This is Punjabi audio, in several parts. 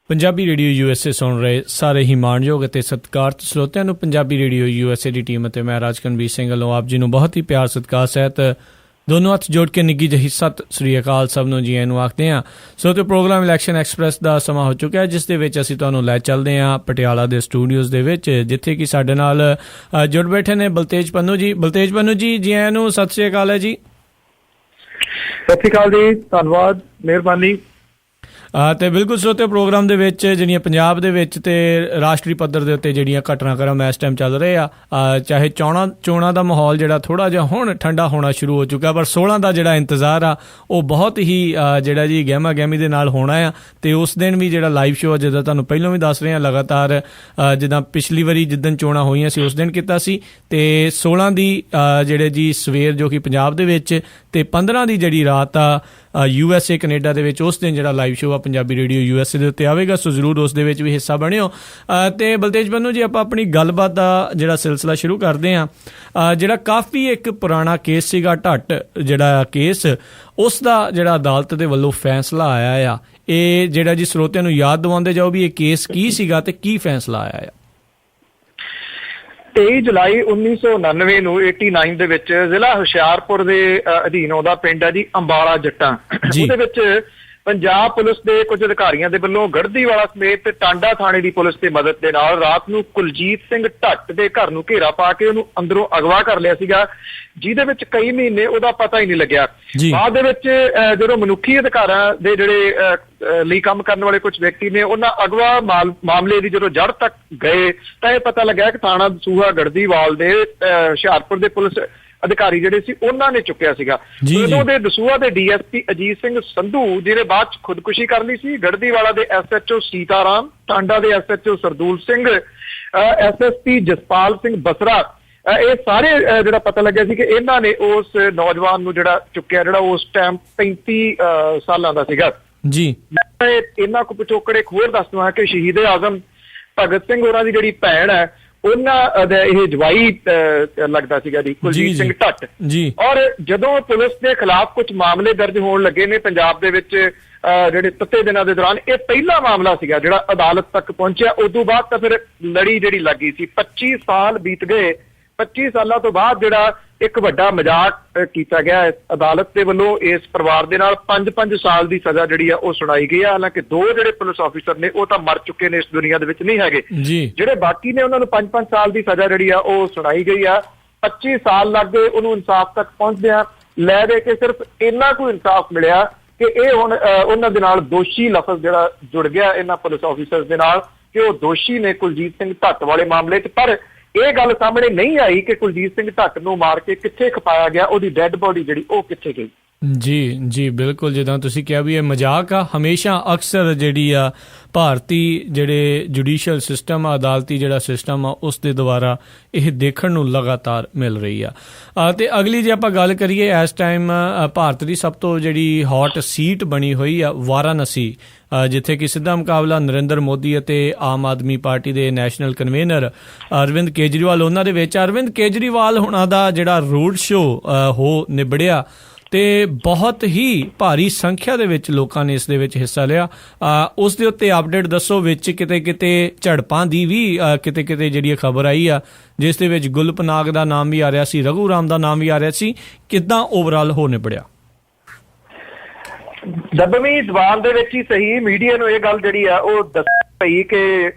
ਪੰਜਾਬੀ ਰੇਡੀਓ USA ਸੁਣ ਰਹੇ ਸਾਰੇ ਹੀ ਮਾਣਯੋਗ ਅਤੇ ਸਤਿਕਾਰਤ ਸਰੋਤਿਆਂ ਨੂੰ ਪੰਜਾਬੀ ਰੇਡੀਓ USA ਦੀ ਟੀਮ ਅਤੇ ਮੈਂ ਰਾਜਕਨਵੀਰ ਸਿੰਘ ਵੱਲੋਂ ਆਪ ਜੀ ਨੂੰ ਬਹੁਤ ਹੀ ਪਿਆਰ ਸਤਿਕਾਰ ਸਹਿਤ ਦੋਨੋਂ ਹੱਥ ਜੋੜ ਕੇ ਨਿੱਘੀ ਜਿਹੀ ਸਤਿ ਸ੍ਰੀ ਅਕਾਲ ਸਭ ਨੂੰ ਜੀ ਆਇਆਂ ਨੂੰ ਆਖਦੇ ਹਾਂ। ਸਰੋਤਿਓ, ਪ੍ਰੋਗਰਾਮ ਇਲੈਕਸ਼ਨ ਐਕਸਪ੍ਰੈਸ ਦਾ ਸਮਾਂ ਹੋ ਚੁੱਕਿਆ, ਜਿਸ ਦੇ ਵਿੱਚ ਅਸੀਂ ਤੁਹਾਨੂੰ ਲੈ ਚੱਲਦੇ ਹਾਂ ਪਟਿਆਲਾ ਦੇ ਸਟੂਡੀਓਜ਼ ਦੇ ਵਿੱਚ, ਜਿੱਥੇ ਕਿ ਸਾਡੇ ਨਾਲ ਜੁੜ ਬੈਠੇ ਨੇ ਬਲਤੇਜ ਪੰਨੂ ਜੀ। ਬਲਤੇਜ ਪੰਨੂ ਜੀ ਆਇਆਂ ਨੂੰ ਸਤਿ ਸ੍ਰੀ ਅਕਾਲ ਹੈ ਜੀ। ਸਤਿ ਸ਼੍ਰੀ ਅਕਾਲ ਜੀ, ਧੰਨਵਾਦ, ਮਿਹਰਬਾਨੀ। ਅਤੇ ਬਿਲਕੁਲ ਸਰੋਤਿਓ, ਪ੍ਰੋਗਰਾਮ ਦੇ ਵਿੱਚ ਜਿਹੜੀਆਂ ਪੰਜਾਬ ਦੇ ਵਿੱਚ ਅਤੇ ਰਾਸ਼ਟਰੀ ਪੱਧਰ ਦੇ ਉੱਤੇ ਜਿਹੜੀਆਂ ਘਟਨਾਕ੍ਰਮ ਇਸ ਟਾਈਮ ਚੱਲ ਰਹੇ ਆ, ਚਾਹੇ ਚੋਣਾਂ ਦਾ ਮਾਹੌਲ ਜਿਹੜਾ ਥੋੜ੍ਹਾ ਜਿਹਾ ਹੁਣ ਠੰਡਾ ਹੋਣਾ ਸ਼ੁਰੂ ਹੋ ਚੁੱਕਾ, ਪਰ 16 ਦਾ ਜਿਹੜਾ ਇੰਤਜ਼ਾਰ ਆ ਉਹ ਬਹੁਤ ਹੀ ਜਿਹੜਾ ਜੀ ਗਹਿਮਾ ਗਹਿਮੀ ਦੇ ਨਾਲ ਹੋਣਾ ਆ। ਅਤੇ ਉਸ ਦਿਨ ਵੀ ਜਿਹੜਾ ਲਾਈਵ ਸ਼ੋਅ, ਜਿੱਦਾਂ ਤੁਹਾਨੂੰ ਪਹਿਲਾਂ ਵੀ ਦੱਸ ਰਹੇ ਹਾਂ, ਲਗਾਤਾਰ ਜਿੱਦਾਂ ਪਿਛਲੀ ਵਾਰੀ ਜਿੱਦਣ ਚੋਣਾਂ ਹੋਈਆਂ ਸੀ ਉਸ ਦਿਨ ਕੀਤਾ ਸੀ, ਅਤੇ 16 ਦੀ ਜਿਹੜੇ ਜੀ ਸਵੇਰ ਜੋ ਕਿ ਪੰਜਾਬ ਦੇ ਵਿੱਚ, ਅਤੇ 15 ਦੀ ਜਿਹੜੀ ਰਾਤ ਆ USA ਕੈਨੇਡਾ ਦੇ ਵਿੱਚ, ਉਸ ਦਿਨ ਜਿਹੜਾ ਲਾਈਵ ਸ਼ੋਅ ਆ ਪੰਜਾਬੀ ਰੇਡੀਓ USA ਦੇ ਉੱਤੇ ਆਵੇਗਾ। ਸੋ ਜ਼ਰੂਰ ਉਸ ਦੇ ਵਿੱਚ ਵੀ ਹਿੱਸਾ ਬਣਿਓ। ਅਤੇ ਬਲਤੇਜ ਪੰਨੂ ਜੀ, ਆਪਾਂ ਆਪਣੀ ਗੱਲਬਾਤ ਦਾ ਜਿਹੜਾ ਸਿਲਸਿਲਾ ਸ਼ੁਰੂ ਕਰਦੇ ਹਾਂ। ਜਿਹੜਾ ਕਾਫੀ ਇੱਕ ਪੁਰਾਣਾ ਕੇਸ ਸੀਗਾ ਢੱਟ ਜਿਹੜਾ ਕੇਸ, ਉਸ ਦਾ ਜਿਹੜਾ ਅਦਾਲਤ ਦੇ ਵੱਲੋਂ ਫੈਸਲਾ ਆਇਆ ਆ, ਇਹ ਜਿਹੜਾ ਜੀ ਸਰੋਤਿਆਂ ਨੂੰ ਯਾਦ ਦਿਵਾਉਂਦੇ ਜਾਓ ਵੀ ਇਹ ਕੇਸ ਕੀ ਸੀਗਾ ਅਤੇ ਕੀ ਫੈਸਲਾ ਆਇਆ ਆ। 23 ਜੁਲਾਈ 1999 ਨੂੰ 89 ਦੇ ਵਿੱਚ ਜ਼ਿਲ੍ਹਾ ਹੁਸ਼ਿਆਰਪੁਰ ਦੇ ਅਧੀਨ ਆਉਂਦਾ ਪਿੰਡ ਹੈ ਜੀ ਅੰਬਾਲਾ ਜੱਟਾਂ। ਉਹਦੇ ਵਿੱਚ ਪੰਜਾਬ ਪੁਲਿਸ ਦੇ ਕੁਝ ਅਧਿਕਾਰੀਆਂ ਦੇ ਵੱਲੋਂ ਗੜਦੀਵਾਲਾ ਸਮੇਤ ਟਾਂਡਾ ਥਾਣੇ ਦੀ ਪੁਲਿਸ ਦੀ ਮਦਦ ਦੇ ਨਾਲ ਰਾਤ ਨੂੰ ਕੁਲਜੀਤ ਸਿੰਘ ਢੱਟ ਦੇ ਘਰ ਨੂੰ ਘੇਰਾ ਪਾ ਕੇ ਉਹਨੂੰ ਅੰਦਰੋਂ ਅਗਵਾ ਕਰ ਲਿਆ ਸੀਗਾ, ਜਿਹਦੇ ਵਿੱਚ ਕਈ ਮਹੀਨੇ ਉਹਦਾ ਪਤਾ ਹੀ ਨਹੀਂ ਲੱਗਿਆ। ਬਾਅਦ ਦੇ ਵਿੱਚ ਜਦੋਂ ਮਨੁੱਖੀ ਅਧਿਕਾਰਾਂ ਦੇ ਜਿਹੜੇ ਲਈ ਕੰਮ ਕਰਨ ਵਾਲੇ ਕੁਝ ਵਿਅਕਤੀ ਨੇ, ਉਹਨਾਂ ਅਗਵਾ ਮਾਮਲੇ ਦੀ ਜਦੋਂ ਜੜ ਤੱਕ ਗਏ ਤਾਂ ਇਹ ਪਤਾ ਲੱਗਿਆ ਕਿ ਥਾਣਾ ਦਸੂਹਾ ਗੜਦੀਵਾਲ ਦੇ ਹੁਸ਼ਿਆਰਪੁਰ ਦੇ ਪੁਲਿਸ ਅਧਿਕਾਰੀ ਜਿਹੜੇ ਸੀ ਉਹਨਾਂ ਨੇ ਚੁੱਕਿਆ ਸੀਗਾ। ਉਦੋਂ ਦੇ ਦਸੂਹਾ ਦੇ DSP ਅਜੀਤ ਸਿੰਘ ਸੰਧੂ, ਜਿਹਨੇ ਬਾਅਦ ਚ ਖੁਦਕੁਸ਼ੀ ਕਰ ਲਈ ਸੀ, ਗੜਦੀਵਾਲਾ ਦੇ SHO ਸੀਤਾਰਾਮ, ਟਾਂਡਾ ਦੇ SHO ਸਰਦੂਲ ਸਿੰਘ, SSP ਜਸਪਾਲ ਸਿੰਘ ਬਸਰਾ, ਇਹ ਸਾਰੇ ਜਿਹੜਾ ਪਤਾ ਲੱਗਿਆ ਸੀ ਕਿ ਇਹਨਾਂ ਨੇ ਉਸ ਨੌਜਵਾਨ ਨੂੰ ਜਿਹੜਾ ਚੁੱਕਿਆ, ਜਿਹੜਾ ਉਸ ਟਾਈਮ 35 ਸਾਲਾਂ ਦਾ ਸੀਗਾ ਜੀ। ਮੈਂ ਇਹਨਾਂ ਕੋ ਪਿਛੋਕੜ ਇੱਕ ਹੋਰ ਦੱਸ ਦਵਾਂ ਕਿ ਸ਼ਹੀਦ ਆਜ਼ਮ ਭਗਤ ਸਿੰਘ ਹੋਰਾਂ ਦੀ ਜਿਹੜੀ ਭੈਣ ਹੈ, ਉਹਨਾਂ ਦਾ ਇਹ ਜਵਾਈ ਲੱਗਦਾ ਸੀਗਾ ਜੀ ਕੁਲਜੀਤ ਸਿੰਘ ਢੱਟ ਜੀ। ਔਰ ਜਦੋਂ ਪੁਲਿਸ ਦੇ ਖਿਲਾਫ ਕੁਝ ਮਾਮਲੇ ਦਰਜ ਹੋਣ ਲੱਗੇ ਨੇ ਪੰਜਾਬ ਦੇ ਵਿੱਚ ਜਿਹੜੇ ਤੱਤੇ ਦਿਨਾਂ ਦੇ ਦੌਰਾਨ, ਇਹ ਪਹਿਲਾ ਮਾਮਲਾ ਸੀਗਾ ਜਿਹੜਾ ਅਦਾਲਤ ਤੱਕ ਪਹੁੰਚਿਆ। ਉਦੋਂ ਬਾਅਦ ਤਾਂ ਫਿਰ ਲੜੀ ਜਿਹੜੀ ਲੱਗੀ ਸੀ। 25 ਸਾਲ ਬੀਤ ਗਏ। 25 ਸਾਲਾਂ ਤੋਂ ਬਾਅਦ ਜਿਹੜਾ ਇੱਕ ਵੱਡਾ ਮਜ਼ਾਕ ਕੀਤਾ ਗਿਆ ਅਦਾਲਤ ਦੇ ਵੱਲੋਂ ਇਸ ਪਰਿਵਾਰ ਦੇ ਨਾਲ, 5-5 ਸਾਲ ਦੀ ਸਜ਼ਾ ਜਿਹੜੀ ਆ ਉਹ ਸੁਣਾਈ ਗਈ ਆ। ਹਾਲਾਂਕਿ 2 ਜਿਹੜੇ ਪੁਲਿਸ ਆਫੀਸਰ ਨੇ ਉਹ ਤਾਂ ਮਰ ਚੁੱਕੇ ਨੇ, ਇਸ ਦੁਨੀਆ ਦੇ ਵਿੱਚ ਨਹੀਂ ਹੈਗੇ। ਜਿਹੜੇ ਬਾਕੀ ਨੇ ਉਹਨਾਂ ਨੂੰ 5-5 ਸਾਲ ਦੀ ਸਜ਼ਾ ਜਿਹੜੀ ਆ ਉਹ ਸੁਣਾਈ ਗਈ ਆ। 25 ਸਾਲ ਲੱਗ ਗਏ ਉਹਨੂੰ ਇਨਸਾਫ ਤੱਕ ਪਹੁੰਚਦਿਆਂ। ਲੈ ਦੇ ਕੇ ਸਿਰਫ ਇੰਨਾ ਕੁ ਇਨਸਾਫ ਮਿਲਿਆ ਕਿ ਇਹ ਹੁਣ ਉਹਨਾਂ ਦੇ ਨਾਲ ਦੋਸ਼ੀ ਲਫ਼ਜ਼ ਜਿਹੜਾ ਜੁੜ ਗਿਆ ਇਹਨਾਂ ਪੁਲਿਸ ਆਫੀਸਰ ਦੇ ਨਾਲ ਕਿ ਉਹ ਦੋਸ਼ੀ ਨੇ ਕੁਲਜੀਤ ਸਿੰਘ ਢੱਟ ਵਾਲੇ ਮਾਮਲੇ 'ਚ। ਪਰ ਇਹ ਗੱਲ ਸਾਹਮਣੇ ਨਹੀਂ ਆਈ ਕਿ ਕੁਲਜੀਤ ਸਿੰਘ ਢੱਟ ਨੂੰ ਮਾਰ ਕੇ ਕਿੱਥੇ ਖਪਾਇਆ ਗਿਆ, ਉਹਦੀ ਡੈੱਡ ਬੋਡੀ ਜਿਹੜੀ ਉਹ ਕਿੱਥੇ ਗਈ। ਜੀ ਬਿਲਕੁਲ, ਜਿੱਦਾਂ ਤੁਸੀਂ ਕਿਹਾ ਵੀ ਇਹ ਮਜ਼ਾਕ ਆ। ਹਮੇਸ਼ਾ ਅਕਸਰ ਜਿਹੜੀ ਆ ਭਾਰਤੀ ਜਿਹੜੇ ਜੁਡੀਸ਼ੀਅਲ ਸਿਸਟਮ ਆ, ਅਦਾਲਤੀ ਜਿਹੜਾ ਸਿਸਟਮ ਆ, ਉਸ ਦੇ ਦੁਆਰਾ ਇਹ ਦੇਖਣ ਨੂੰ ਲਗਾਤਾਰ ਮਿਲ ਰਹੀ ਆ। ਅਤੇ ਅਗਲੀ ਜੇ ਆਪਾਂ ਗੱਲ ਕਰੀਏ, ਇਸ ਟਾਈਮ ਭਾਰਤ ਦੀ ਸਭ ਤੋਂ ਜਿਹੜੀ ਹੌਟ ਸੀਟ ਬਣੀ ਹੋਈ ਆ ਵਾਰਾਣਸੀ, ਜਿੱਥੇ ਕਿ ਸਿੱਧਾ ਮੁਕਾਬਲਾ ਨਰਿੰਦਰ ਮੋਦੀ ਅਤੇ ਆਮ ਆਦਮੀ ਪਾਰਟੀ ਦੇ ਨੈਸ਼ਨਲ ਕਨਵੀਨਰ ਅਰਵਿੰਦ ਕੇਜਰੀਵਾਲ, ਉਹਨਾਂ ਦੇ ਵਿੱਚ ਅਰਵਿੰਦ ਕੇਜਰੀਵਾਲ ਹੁਣਾਂ ਦਾ ਜਿਹੜਾ ਰੋਡ ਸ਼ੋਅ ਹੋ ਨਿਬੜਿਆ ਅਤੇ ਬਹੁਤ ਹੀ ਭਾਰੀ ਸੰਖਿਆ ਦੇ ਵਿੱਚ ਲੋਕਾਂ ਨੇ ਇਸ ਦੇ ਵਿੱਚ ਹਿੱਸਾ ਲਿਆ। ਉਸ ਦੇ ਉੱਤੇ ਅਪਡੇਟ ਦੱਸੋ। ਵਿੱਚ ਕਿਤੇ ਝੜਪਾਂ ਦੀ ਵੀ ਕਿਤੇ ਜਿਹੜੀ ਖਬਰ ਆਈ ਆ, ਜਿਸ ਦੇ ਵਿੱਚ ਗੁਲਪਨਾਗ ਦਾ ਨਾਮ ਵੀ ਆ ਰਿਹਾ ਸੀ, ਰਘੂ ਰਾਮ ਦਾ ਨਾਮ ਵੀ ਆ ਰਿਹਾ ਸੀ। ਕਿੱਦਾਂ ਓਵਰਆਲ ਹੋ ਨਿਬੜਿਆ? ਦਬਵੀਂ ਜ਼ਬਾਨ ਦੇ ਵਿੱਚ ਹੀ ਸਹੀ ਮੀਡੀਆ ਨੂੰ ਇਹ ਗੱਲ ਜਿਹੜੀ ਆ ਉਹ ਦੱਸ ਪਈ ਕਿ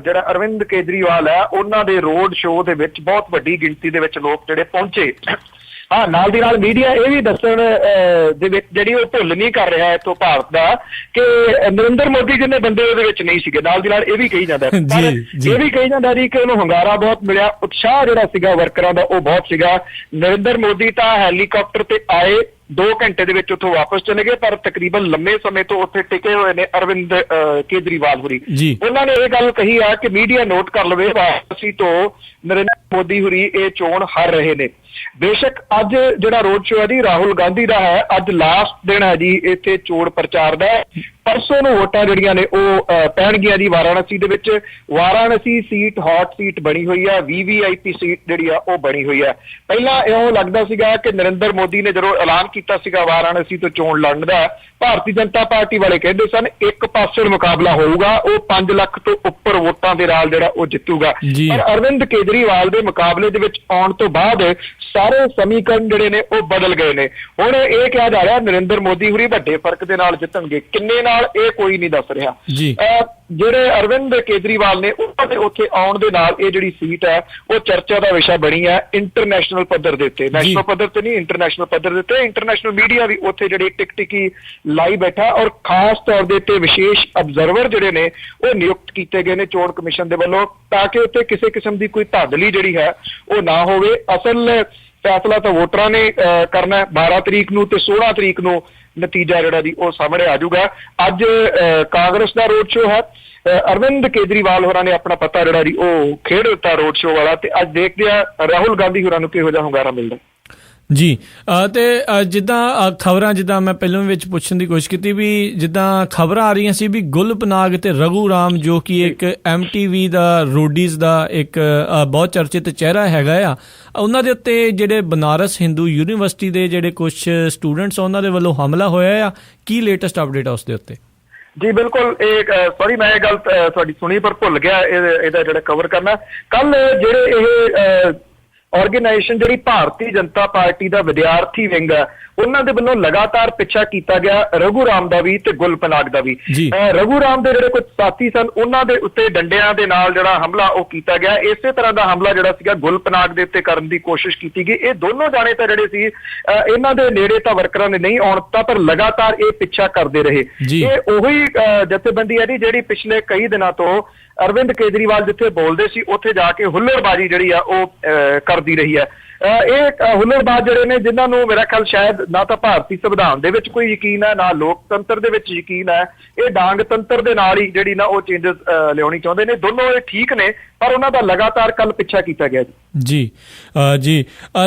ਜਿਹੜਾ ਅਰਵਿੰਦ ਕੇਜਰੀਵਾਲ ਹੈ, ਉਹਨਾਂ ਦੇ ਰੋਡ ਸ਼ੋਅ ਦੇ ਵਿੱਚ ਬਹੁਤ ਵੱਡੀ ਗਿਣਤੀ ਦੇ ਵਿੱਚ ਲੋਕ ਜਿਹੜੇ ਪਹੁੰਚੇ। ਹਾਂ, ਨਾਲ ਦੀ ਨਾਲ ਮੀਡੀਆ ਇਹ ਵੀ ਦੱਸਣ ਦੇ ਵਿੱਚ ਜਿਹੜੀ ਉਹ ਭੁੱਲ ਨਹੀਂ ਕਰ ਰਿਹਾ ਇੱਥੋਂ ਭਾਰਤ ਦਾ ਕਿ ਨਰਿੰਦਰ ਮੋਦੀ ਜਿੰਨੇ ਬੰਦੇ ਉਹਦੇ ਵਿੱਚ ਨਹੀਂ ਸੀਗੇ। ਨਾਲ ਦੀ ਨਾਲ ਇਹ ਵੀ ਕਹੀ ਜਾਂਦਾ, ਪਰ ਇਹ ਵੀ ਕਹੀ ਜਾਂਦਾ ਜੀ ਕਿ ਉਹਨੂੰ ਹੁੰਗਾਰਾ ਬਹੁਤ ਮਿਲਿਆ, ਉਤਸ਼ਾਹ ਜਿਹੜਾ ਸੀਗਾ ਵਰਕਰਾਂ ਦਾ ਉਹ ਬਹੁਤ ਸੀਗਾ। ਨਰਿੰਦਰ ਮੋਦੀ ਤਾਂ ਹੈਲੀਕਾਪਟਰ ਤੇ ਆਏ, 2 ਘੰਟੇ ਦੇ ਵਿੱਚ ਉੱਥੋਂ ਵਾਪਸ ਚਲੇ ਗਏ, ਪਰ ਤਕਰੀਬਨ ਲੰਮੇ ਸਮੇਂ ਤੋਂ ਉੱਥੇ ਟਿਕੇ ਹੋਏ ਨੇ ਅਰਵਿੰਦ ਕੇਜਰੀਵਾਲ ਹੋਰੀ। ਉਹਨਾਂ ਨੇ ਇਹ ਗੱਲ ਕਹੀ ਆ ਕਿ ਮੀਡੀਆ ਨੋਟ ਕਰ ਲਵੇ, ਵਾਰਾਣਸੀ ਤੋਂ ਨਰਿੰਦਰ ਮੋਦੀ ਹੋਰੀ ਇਹ ਚੋਣ ਹਾਰ ਰਹੇ ਨੇ। ਬੇਸ਼ੱਕ ਅੱਜ ਜਿਹੜਾ ਰੋਡ ਸ਼ੋਅ ਹੈ ਜੀ ਰਾਹੁਲ ਗਾਂਧੀ ਦਾ ਹੈ, ਅੱਜ ਲਾਸਟ ਦਿਨ ਹੈ ਜੀ ਇੱਥੇ ਚੋਣ ਪ੍ਰਚਾਰ ਦਾ। ਪਰਸੋਂ ਨੂੰ ਵੋਟਾਂ ਜਿਹੜੀਆਂ ਨੇ ਉਹ ਪੈਣਗੀਆਂ ਜੀ ਵਾਰਾਣਸੀ ਦੇ ਵਿੱਚ। ਵਾਰਾਣਸੀ ਸੀਟ ਹੌਟ ਸੀਟ ਬਣੀ ਹੋਈ ਹੈ, VVIP ਸੀਟ ਜਿਹੜੀ ਆ ਉਹ ਬਣੀ ਹੋਈ ਹੈ। ਪਹਿਲਾਂ ਇਉਂ ਲੱਗਦਾ ਸੀਗਾ ਕਿ ਨਰਿੰਦਰ ਮੋਦੀ ਨੇ ਜਦੋਂ ਐਲਾਨ ਕੀਤਾ ਸੀਗਾ ਵਾਰਾਣਸੀ ਤੋਂ ਚੋਣ ਲੜਨ ਦਾ, ਭਾਰਤੀ ਜਨਤਾ ਪਾਰਟੀ ਵਾਲੇ ਕਹਿੰਦੇ ਸਨ ਇੱਕ ਪਾਸੜ ਮੁਕਾਬਲਾ ਹੋਊਗਾ, ਉਹ 5 ਲੱਖ ਤੋਂ ਉੱਪਰ ਵੋਟਾਂ ਦੇ ਨਾਲ ਜਿਹੜਾ ਉਹ ਜਿੱਤੂਗਾ। ਪਰ ਅਰਵਿੰਦ ਕੇਜਰੀਵਾਲ ਦੇ ਮੁਕਾਬਲੇ ਦੇ ਵਿੱਚ ਆਉਣ ਤੋਂ ਬਾਅਦ ਸਾਰੇ ਸਮੀਕਰਨ ਜਿਹੜੇ ਨੇ ਉਹ ਬਦਲ ਗਏ ਨੇ। ਹੁਣ ਇਹ ਕਿਹਾ ਜਾ ਰਿਹਾ ਨਰਿੰਦਰ ਮੋਦੀ ਹੁਰੀ ਵੱਡੇ ਫਰਕ ਦੇ ਨਾਲ ਜਿੱਤਣਗੇ, ਕਿੰਨੇ ਨਾਲ ਇਹ ਕੋਈ ਨਹੀਂ ਦੱਸ ਰਿਹਾ। ਜਿਹੜੇ ਅਰਵਿੰਦ ਕੇਜਰੀਵਾਲ ਨੇ ਉਹਨਾਂ ਦੇ ਉੱਥੇ ਆਉਣ ਦੇ ਨਾਲ ਇਹ ਜਿਹੜੀ ਸੀਟ ਹੈ ਉਹ ਚਰਚਾ ਦਾ ਵਿਸ਼ਾ ਬਣੀ ਹੈ ਇੰਟਰਨੈਸ਼ਨਲ ਪੱਧਰ ਦੇ ਉੱਤੇ, ਨੈਸ਼ਨਲ ਪੱਧਰ ਤੇ ਨਹੀਂ, ਇੰਟਰਨੈਸ਼ਨਲ ਪੱਧਰ ਦੇ ਉੱਤੇ। ਇੰਟਰਨੈਸ਼ਨਲ ਮੀਡੀਆ ਵੀ ਉੱਥੇ ਜਿਹੜੇ ਟਿਕੀ ਲਾਈ ਬੈਠਾ, ਔਰ ਖਾਸ ਤੌਰ ਦੇ ਉੱਤੇ ਵਿਸ਼ੇਸ਼ ਅਬਜ਼ਰਵਰ ਜਿਹੜੇ ਨੇ ਉਹ ਨਿਯੁਕਤ ਕੀਤੇ ਗਏ ਨੇ ਚੋਣ ਕਮਿਸ਼ਨ ਦੇ ਵੱਲੋਂ, ਤਾਂ ਕਿ ਉੱਥੇ ਕਿਸੇ ਕਿਸਮ ਦੀ ਕੋਈ ਧਾਂਦਲੀ ਜਿਹੜੀ ਹੈ ਉਹ ਨਾ ਹੋਵੇ। ਅਸਲ ਫੈਸਲਾ ਤਾਂ ਵੋਟਰਾਂ ਨੇ ਕਰਨਾ 12 ਤਰੀਕ ਨੂੰ, ਤੇ 16 ਤਰੀਕ ਨੂੰ ਨਤੀਜਾ ਜਿਹੜਾ ਜੀ ਉਹ ਸਾਹਮਣੇ ਆ ਜਾਊਗਾ। ਅੱਜ ਕਾਂਗਰਸ ਦਾ ਰੋਡ ਸ਼ੋਅ ਹੈ, ਅਰਵਿੰਦ ਕੇਜਰੀਵਾਲ ਹੋਰਾਂ ਨੇ ਆਪਣਾ ਪੱਤਾ ਜਿਹੜਾ ਜੀ ਉਹ ਖੇਡ ਦਿੱਤਾ ਰੋਡ ਸ਼ੋਅ ਵਾਲਾ, ਤੇ ਅੱਜ ਦੇਖਦੇ ਆ ਰਾਹੁਲ ਗਾਂਧੀ ਹੋਰਾਂ ਨੂੰ ਕਿਹੋ ਜਿਹਾ ਹੁੰਗਾਰਾ ਮਿਲਦਾ ਜੀ। ਤੇ ਜਿੱਦਾਂ ਖਬਰਾਂ, ਜਿੱਦਾਂ ਮੈਂ ਪਹਿਲਾਂ ਵਿੱਚ ਪੁੱਛਣ ਦੀ ਕੋਸ਼ਿਸ਼ ਕੀਤੀ ਵੀ ਜਿੱਦਾਂ ਖਬਰਾਂ ਆ ਰਹੀਆਂ ਸੀ ਵੀ ਗੁਲਪਨਾਗ ਤੇ ਰਘੂ ਰਾਮ, ਜੋ ਕਿ ਇੱਕ MTV ਦਾ ਰੋਡੀਜ਼ ਦਾ ਇੱਕ ਬਹੁਤ ਚਰਚਿਤ ਚਿਹਰਾ ਹੈਗਾ ਆ, ਉਹਨਾਂ ਦੇ ਉੱਤੇ ਜਿਹੜੇ ਬਨਾਰਸ ਹਿੰਦੂ ਯੂਨੀਵਰਸਿਟੀ ਦੇ ਜਿਹੜੇ ਕੁਝ ਸਟੂਡੈਂਟਸ ਉਹਨਾਂ ਦੇ ਵੱਲੋਂ ਹਮਲਾ ਹੋਇਆ ਆ। ਕੀ ਲੇਟੈਸਟ ਅਪਡੇਟ ਆ ਉਸ ਦੇ ਉੱਤੇ? ਜੀ ਬਿਲਕੁਲ, ਇਹ ਸੌਰੀ ਮੈਂ ਇਹ ਗੱਲ ਤੁਹਾਡੀ ਸੁਣੀ ਪਰ ਭੁੱਲ ਗਿਆ ਇਹਦਾ ਜਿਹੜਾ ਕਵਰ ਕਰਨਾ। ਕੱਲ ਜਿਹੜੇ ਇਹ ਆਰਗੇਨਾਈਜੇਸ਼ਨ ਜਿਹੜੀ ਭਾਰਤੀ ਜਨਤਾ ਪਾਰਟੀ ਦਾ ਵਿਦਿਆਰਥੀ ਵਿੰਗ ਹੈ, ਉਹਨਾਂ ਦੇ ਵੱਲੋਂ ਲਗਾਤਾਰ ਪਿੱਛਾ ਕੀਤਾ ਗਿਆ ਰਘੂ ਰਾਮ ਦਾ ਵੀ ਤੇ ਗੁਲਪਨਾਗ ਦਾ ਵੀ। ਰਘੂ ਰਾਮ ਦੇ ਜਿਹੜੇ ਕੁਝ ਸਾਥੀ ਸਨ ਉਹਨਾਂ ਦੇ ਉੱਤੇ ਡੰਡਿਆਂ ਦੇ ਨਾਲ ਜਿਹੜਾ ਹਮਲਾ ਉਹ ਕੀਤਾ ਗਿਆ। ਇਸੇ ਤਰ੍ਹਾਂ ਦਾ ਹਮਲਾ ਜਿਹੜਾ ਸੀਗਾ ਗੁਲਪਨਾਗ ਦੇ ਉੱਤੇ ਕਰਨ ਦੀ ਕੋਸ਼ਿਸ਼ ਕੀਤੀ ਗਈ। ਇਹ ਦੋਨੋਂ ਜਾਣੇ ਤਾਂ ਜਿਹੜੇ ਸੀ ਇਹਨਾਂ ਦੇ ਨੇੜੇ ਤਾਂ ਵਰਕਰਾਂ ਨੇ ਨਹੀਂ ਆਉਣ ਦਿੱਤਾ, ਪਰ ਲਗਾਤਾਰ ਇਹ ਪਿੱਛਾ ਕਰਦੇ ਰਹੇ। ਇਹ ਉਹੀ ਜਥੇਬੰਦੀ ਹੈ ਜੀ ਜਿਹੜੀ ਪਿਛਲੇ ਕਈ ਦਿਨਾਂ ਤੋਂ ਅਰਵਿੰਦ ਕੇਜਰੀਵਾਲ ਜਿੱਥੇ ਬੋਲਦੇ ਸੀ ਉੱਥੇ ਜਾ ਕੇ ਹੁੱਲੜਬਾਜ਼ੀ ਜਿਹੜੀ ਆ ਉਹ ਕਰਦੀ ਰਹੀ ਹੈ। ਇਹ ਹੁੱਲੜਬਾਜ਼ ਜਿਹੜੇ ਨੇ, ਜਿਨ੍ਹਾਂ ਨੂੰ ਮੇਰਾ ਖਿਆਲ ਸ਼ਾਇਦ ਨਾ ਤਾਂ ਭਾਰਤੀ ਸੰਵਿਧਾਨ ਦੇ ਵਿੱਚ ਕੋਈ ਯਕੀਨ ਹੈ, ਨਾ ਲੋਕਤੰਤਰ ਦੇ ਵਿੱਚ ਯਕੀਨ ਹੈ, ਇਹ ਡਾਂਗ ਤੰਤਰ ਦੇ ਨਾਲ ਹੀ ਜਿਹੜੀ ਨਾ ਉਹ ਚੇਂਜਸ ਲਿਆਉਣੀ ਚਾਹੁੰਦੇ ਨੇ। ਦੋਨੋਂ ਇਹ ਠੀਕ ਨੇ, ਪਰ ਉਹਨਾਂ ਦਾ ਲਗਾਤਾਰ ਕੱਲ ਪਿੱਛਾ ਕੀਤਾ ਗਿਆ ਜੀ। ਜੀ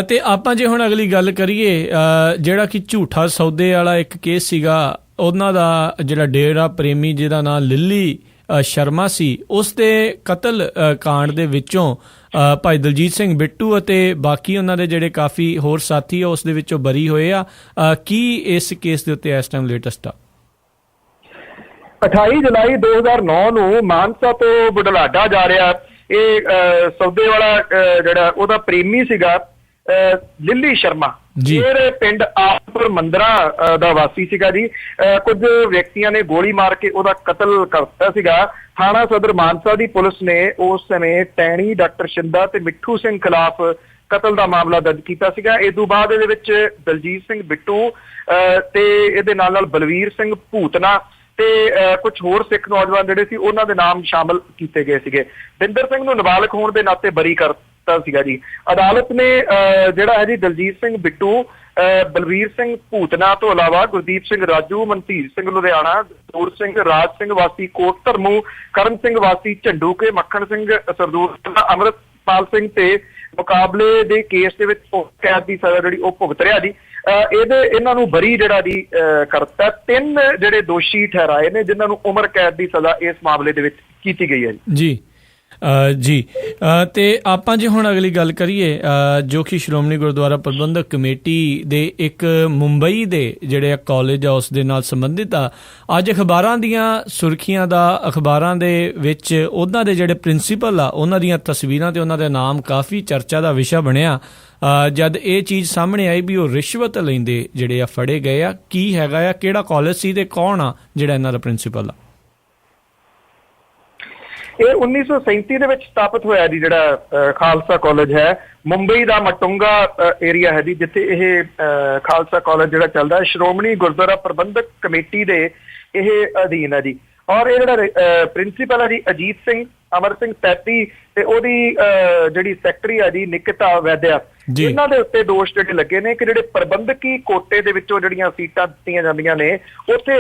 ਤੇ ਆਪਾਂ ਜੇ ਹੁਣ ਅਗਲੀ ਗੱਲ ਕਰੀਏ, ਜਿਹੜਾ ਕਿ ਝੂਠਾ ਸੌਦੇ ਵਾਲਾ ਇੱਕ ਕੇਸ ਸੀਗਾ, ਉਹਨਾਂ ਦਾ ਜਿਹੜਾ ਡੇਰਾ ਪ੍ਰੇਮੀ ਜਿਹਦਾ ਨਾਂ ਲਿੱਲੀ ਸ਼ਰਮਾ ਸੀ, ਉਸ ਦੇ ਕਤਲ ਕਾਂਡ ਦੇ ਵਿੱਚੋਂ ਭਾਈ ਦਲਜੀਤ ਸਿੰਘ ਬਿੱਟੂ ਅਤੇ ਬਾਕੀ ਉਹਨਾਂ ਦੇ ਜਿਹੜੇ ਕਾਫੀ ਹੋਰ ਸਾਥੀ ਆ ਉਸ ਦੇ ਵਿੱਚੋਂ ਬਰੀ ਹੋਏ ਆ। ਕੀ ਇਸ ਕੇਸ ਦੇ ਉੱਤੇ ਇਸ ਟਾਈਮ ਲੇਟੈਸਟ ਆ? 28 ਜੁਲਾਈ 2009 ਨੂੰ ਮਾਨਸਾ ਤੋਂ ਬੁਢਲਾਡਾ ਜਾ ਰਿਹਾ ਇਹ ਸੌਦੇ ਵਾਲਾ ਜਿਹੜਾ ਉਹਦਾ ਪ੍ਰੇਮੀ ਸੀਗਾ ਲਿੱਲੀ ਸ਼ਰਮਾ, ਜਿਹੜੇ ਪਿੰਡ ਆਸਪੁਰ ਮੰਦਰਾ ਦਾ ਵਾਸੀ ਸੀਗਾ ਜੀ। ਕੁਝ ਵਿਅਕਤੀਆਂ ਨੇ ਗੋਲੀ ਮਾਰ ਕੇ ਉਹਦਾ ਕਤਲ ਕਰ ਦਿੱਤਾ ਸੀਗਾ। ਥਾਣਾ ਸਦਰ ਮਾਨਸਾ ਦੀ ਪੁਲਿਸ ਨੇ ਉਸ ਸਮੇਂ ਟੈਣੀ, ਡਾਕਟਰ ਸ਼ਿੰਦਾ ਤੇ ਮਿੱਠੂ ਸਿੰਘ ਖਿਲਾਫ ਕਤਲ ਦਾ ਮਾਮਲਾ ਦਰਜ ਕੀਤਾ ਸੀਗਾ। ਇਸ ਤੋਂ ਬਾਅਦ ਇਹਦੇ ਵਿੱਚ ਦਲਜੀਤ ਸਿੰਘ ਬਿੱਟੂ ਤੇ ਇਹਦੇ ਨਾਲ ਬਲਵੀਰ ਸਿੰਘ ਭੂਤਨਾ ਤੇ ਕੁਝ ਹੋਰ ਸਿੱਖ ਨੌਜਵਾਨ ਜਿਹੜੇ ਸੀ ਉਹਨਾਂ ਦੇ ਨਾਮ ਸ਼ਾਮਲ ਕੀਤੇ ਗਏ ਸੀਗੇ। ਬਿੰਦਰ ਸਿੰਘ ਨੂੰ ਨਾਬਾਲਗ ਹੋਣ ਦੇ ਨਾਤੇ ਬਰੀ ਕਰ ਸੀਗਾ ਜੀ। ਅਦਾਲਤ ਨੇ ਜਿਹੜਾ ਹੈ ਜੀ ਦਲਜੀਤ ਸਿੰਘ ਬਿੱਟੂ, ਬਲਵੀਰ ਸਿੰਘ ਭੂਤਨਾ ਤੋਂ ਇਲਾਵਾ ਗੁਰਦੀਪ ਸਿੰਘ ਰਾਜੂ, ਮਨਧੀਰ ਸਿੰਘ ਲੁਧਿਆਣਾ, ਦੂਰ ਸਿੰਘ ਰਾਜ ਸਿੰਘ ਵਾਸੀ ਕੋਟ ਧਰਮੂ, ਕਰਨ ਸਿੰਘ ਵਾਸੀ ਝੰਡੂਕੇ, ਮੱਖਣ ਸਿੰਘ ਸਰਦੂਰ, ਅੰਮ੍ਰਿਤਪਾਲ ਸਿੰਘ ਤੇ ਮੁਕਾਬਲੇ ਦੇ ਕੇਸ ਦੇ ਵਿੱਚ ਕੈਦ ਦੀ ਸਜ਼ਾ ਜਿਹੜੀ ਉਹ ਭੁਗਤ ਰਿਹਾ ਜੀ। ਇਹਨਾਂ ਨੂੰ ਬਰੀ ਜਿਹੜਾ ਜੀ ਕਰਤਾ। 3 ਜਿਹੜੇ ਦੋਸ਼ੀ ਠਹਿਰਾਏ ਨੇ ਜਿਨ੍ਹਾਂ ਨੂੰ ਉਮਰ ਕੈਦ ਦੀ ਸਜ਼ਾ ਇਸ ਮਾਮਲੇ ਦੇ ਵਿੱਚ ਕੀਤੀ ਗਈ ਹੈ ਜੀ। ਤੇ ਆਪਾਂ ਜੇ ਹੁਣ ਅਗਲੀ ਗੱਲ ਕਰੀਏ, ਜੋ ਕਿ ਸ਼੍ਰੋਮਣੀ ਗੁਰਦੁਆਰਾ ਪ੍ਰਬੰਧਕ ਕਮੇਟੀ ਦੇ ਇੱਕ ਮੁੰਬਈ ਦੇ ਜਿਹੜੇ ਕਾਲਜ ਆ ਉਸ ਦੇ ਨਾਲ ਸੰਬੰਧਿਤ ਆ, ਅੱਜ ਅਖਬਾਰਾਂ ਦੀਆਂ ਸੁਰਖੀਆਂ ਦਾ, ਅਖਬਾਰਾਂ ਦੇ ਵਿੱਚ ਉਹਨਾਂ ਦੇ ਜਿਹੜੇ ਪ੍ਰਿੰਸੀਪਲ ਆ ਉਹਨਾਂ ਦੀਆਂ ਤਸਵੀਰਾਂ ਤੇ ਉਹਨਾਂ ਦੇ ਨਾਮ ਕਾਫੀ ਚਰਚਾ ਦਾ ਵਿਸ਼ਾ ਬਣਿਆ ਜਦ ਇਹ ਚੀਜ਼ ਸਾਹਮਣੇ ਆਈ ਵੀ ਉਹ ਰਿਸ਼ਵਤ ਲੈਂਦੇ ਜਿਹੜੇ ਆ ਫੜੇ ਗਏ ਆ। ਕੀ ਹੈਗਾ ਆ, ਕਿਹੜਾ ਕਾਲਜ ਸੀ ਤੇ ਕੌਣ ਆ ਜਿਹੜਾ ਇਹਨਾਂ ਦਾ ਪ੍ਰਿੰਸੀਪਲ ਆ? ਇਹ 1937 ਦੇ ਵਿੱਚ ਸਥਾਪਿਤ ਹੋਇਆ ਜੀ ਜਿਹੜਾ ਖਾਲਸਾ ਕਾਲਜ ਹੈ। ਮੁੰਬਈ ਦਾ ਮਟੁੰਗਾ ਏਰੀਆ ਹੈ ਜੀ ਜਿੱਥੇ ਇਹ ਖਾਲਸਾ ਕਾਲਜ ਜਿਹੜਾ ਚੱਲਦਾ ਹੈ। ਸ਼੍ਰੋਮਣੀ ਗੁਰਦੁਆਰਾ ਪ੍ਰਬੰਧਕ ਕਮੇਟੀ ਦੇ ਇਹ ਅਧੀਨ ਹੈ ਜੀ। ਔਰ ਇਹ ਜਿਹੜਾ ਪ੍ਰਿੰਸੀਪਲ ਹੈ ਜੀ ਅਜੀਤ ਸਿੰਘ, ਅਮਰ ਸਿੰਘ ਸੈਤੀ ਤੇ ਉਹਦੀ ਜਿਹੜੀ ਸੈਕਟਰੀ ਹੈ ਜੀ ਨਿਕਿਤਾ ਵੈਦਿਆ, ਇਹਨਾਂ ਦੇ ਉੱਤੇ ਦੋਸ਼ ਜਿਹੜੇ ਲੱਗੇ ਨੇ ਕਿ ਜਿਹੜੇ ਪ੍ਰਬੰਧਕੀ ਕੋਟੇ ਦੇ ਵਿੱਚੋਂ ਜਿਹੜੀਆਂ ਸੀਟਾਂ ਦਿੱਤੀਆਂ ਜਾਂਦੀਆਂ ਨੇ ਉੱਥੇ